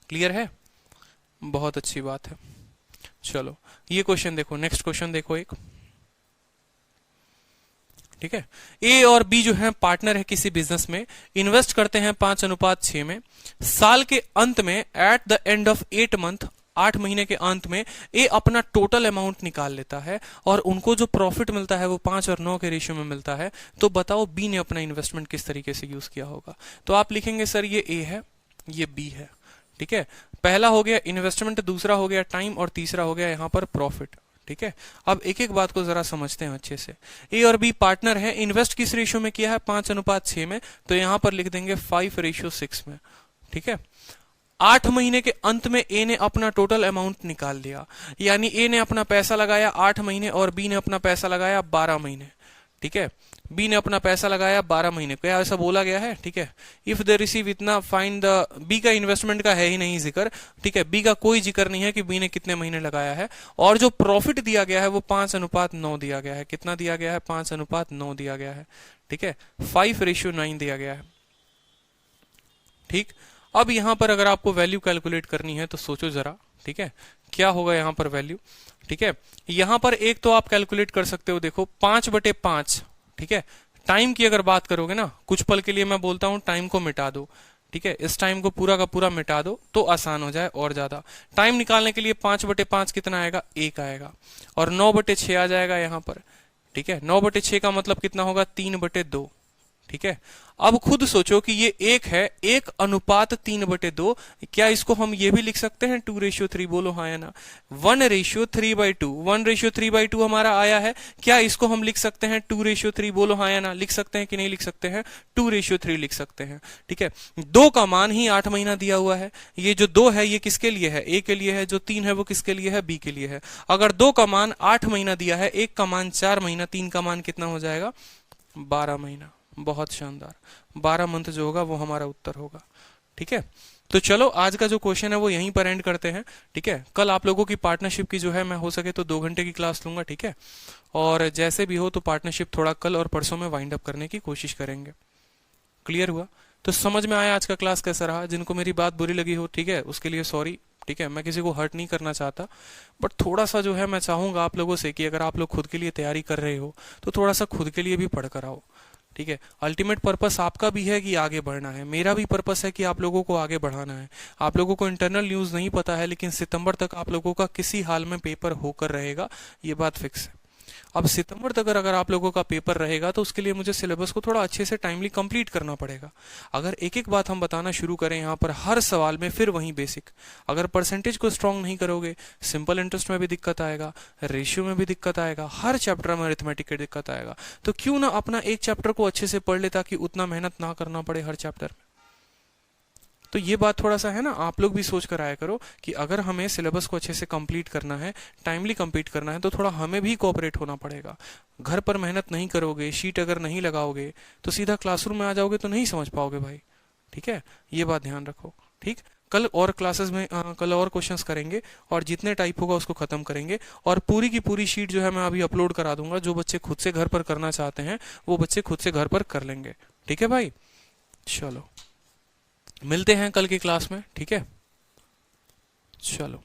क्लियर है, बहुत अच्छी बात है। चलो ये क्वेश्चन देखो, नेक्स्ट क्वेश्चन देखो एक, ठीक है। ए और बी जो है पार्टनर है किसी बिजनेस में, इन्वेस्ट करते हैं 5:6 में। साल के अंत में at the end of 8 month, 8 महीने के अंत में ए अपना टोटल अमाउंट निकाल लेता है और उनको जो प्रॉफिट मिलता है वो 5 और 9 के रेशियो में मिलता है। तो बताओ बी ने अपना इन्वेस्टमेंट किस तरीके से यूज किया होगा। तो आप लिखेंगे सर ये ए है, ये बी है, ठीक है। पहला हो गया इन्वेस्टमेंट, दूसरा हो गया टाइम और तीसरा हो गया यहां पर प्रॉफिट, ठीक है। अब एक एक बात को जरा समझते हैं अच्छे से। ए और बी पार्टनर है, इन्वेस्ट किस रेशियो में किया है, 5:6 में, तो यहां पर लिख देंगे 5:6 में, ठीक है। 8 महीने के अंत में ए ने अपना टोटल अमाउंट निकाल लिया, यानी ए ने अपना पैसा लगाया 8 महीने और बी ने अपना पैसा लगाया 12 महीने, ठीक है। बी ने अपना पैसा लगाया 12 महीने, क्या ऐसा बोला गया है, ठीक है। इफ दे रिसीव इतना फाइंड द, बी का इन्वेस्टमेंट का है ही नहीं जिक्र, ठीक है। बी का कोई जिक्र नहीं है कि बी ने कितने महीने लगाया है। और जो प्रॉफिट दिया गया है वो 5:9 दिया गया है। कितना दिया गया है, 5:9 दिया गया है, ठीक है। 5:9 दिया गया है, ठीक। अब यहां पर अगर आपको वैल्यू कैलकुलेट करनी है तो सोचो जरा, ठीक है, क्या होगा यहां पर वैल्यू, ठीक है। यहां पर एक तो आप कैलकुलेट कर सकते हो, देखो 5/5, ठीक है। टाइम की अगर बात करोगे ना, कुछ पल के लिए मैं बोलता हूं टाइम को मिटा दो, ठीक है, इस टाइम को पूरा का पूरा मिटा दो तो आसान हो जाए और ज्यादा। टाइम निकालने के लिए 5/5 कितना आएगा, 1 आएगा, और 9/6 आ जाएगा यहां पर, ठीक है। 9/6 का मतलब कितना होगा, 3/2, ठीक है। अब खुद सोचो कि ये 1 है, 1:3/2, क्या इसको हम ये भी लिख सकते हैं 2:3, बोलो हाँ या ना। 1:3/2, 1:3/2 हमारा आया है, क्या इसको हम लिख सकते हैं 2:3, बोलो हाँ या ना। लिख सकते हैं कि नहीं लिख सकते हैं, 2:3 लिख सकते हैं, ठीक है। 2 का मान ही 8 महीना दिया हुआ है, ये जो 2 है ये किसके लिए है, ए के लिए है, जो 3 है वो किसके लिए है, बी के लिए है। अगर 2 का मान 8 महीना दिया है, 1 का मान 4 महीना, 3 का मान कितना हो जाएगा, 12 महीना। बहुत शानदार, 12 मंथ जो होगा वो हमारा उत्तर होगा, ठीक है। तो चलो आज का जो क्वेश्चन है वो यहीं पर एंड करते हैं, ठीक है। कल आप लोगों की पार्टनरशिप की जो है मैं हो सके तो 2 घंटे की क्लास लूंगा, ठीक है। और जैसे भी हो तो पार्टनरशिप थोड़ा कल और परसों में वाइंड अप करने की कोशिश करेंगे। क्लियर हुआ? तो समझ में आया आज का क्लास कैसा रहा। जिनको मेरी बात बुरी लगी हो, ठीक है, उसके लिए सॉरी, ठीक है। मैं किसी को हर्ट नहीं करना चाहता, बट थोड़ा सा जो है मैं चाहूंगा आप लोगों से कि अगर आप लोग खुद के लिए तैयारी कर रहे हो तो थोड़ा सा खुद के लिए भी पढ़ कर आओ, ठीक है। अल्टीमेट पर्पस आपका भी है कि आगे बढ़ना है, मेरा भी पर्पस है कि आप लोगों को आगे बढ़ाना है। आप लोगों को इंटरनल न्यूज नहीं पता है, लेकिन सितंबर तक आप लोगों का किसी हाल में पेपर होकर रहेगा, ये बात फिक्स है। अब सितंबर तक अगर आप लोगों का पेपर रहेगा तो उसके लिए मुझे सिलेबस को थोड़ा अच्छे से टाइमली कंप्लीट करना पड़ेगा। अगर एक एक बात हम बताना शुरू करें यहाँ पर हर सवाल में, फिर वहीं बेसिक, अगर परसेंटेज को स्ट्रांग नहीं करोगे, सिंपल इंटरेस्ट में भी दिक्कत आएगा, रेशियो में भी दिक्कत आएगा, हर चैप्टर में अरिथमेटिक की दिक्कत आएगा। तो क्यों ना अपना एक चैप्टर को अच्छे से पढ़ ले ताकि उतना मेहनत ना करना पड़े हर चैप्टर में। तो ये बात थोड़ा सा है ना, आप लोग भी सोच कर आया करो कि अगर हमें सिलेबस को अच्छे से कंप्लीट करना है, टाइमली कंप्लीट करना है, तो थोड़ा हमें भी कोऑपरेट होना पड़ेगा। घर पर मेहनत नहीं करोगे, शीट अगर नहीं लगाओगे तो सीधा क्लासरूम में आ जाओगे तो नहीं समझ पाओगे भाई, ठीक है। ये बात ध्यान रखो, ठीक। कल और क्लासेस में कल और क्वेश्चंस करेंगे और जितने टाइप होगा उसको खत्म करेंगे, और पूरी की पूरी शीट जो है मैं अभी अपलोड करा दूंगा। जो बच्चे खुद से घर पर करना चाहते हैं वो बच्चे खुद से घर पर कर लेंगे, ठीक है भाई। चलो मिलते हैं कल की क्लास में, ठीक है, चलो।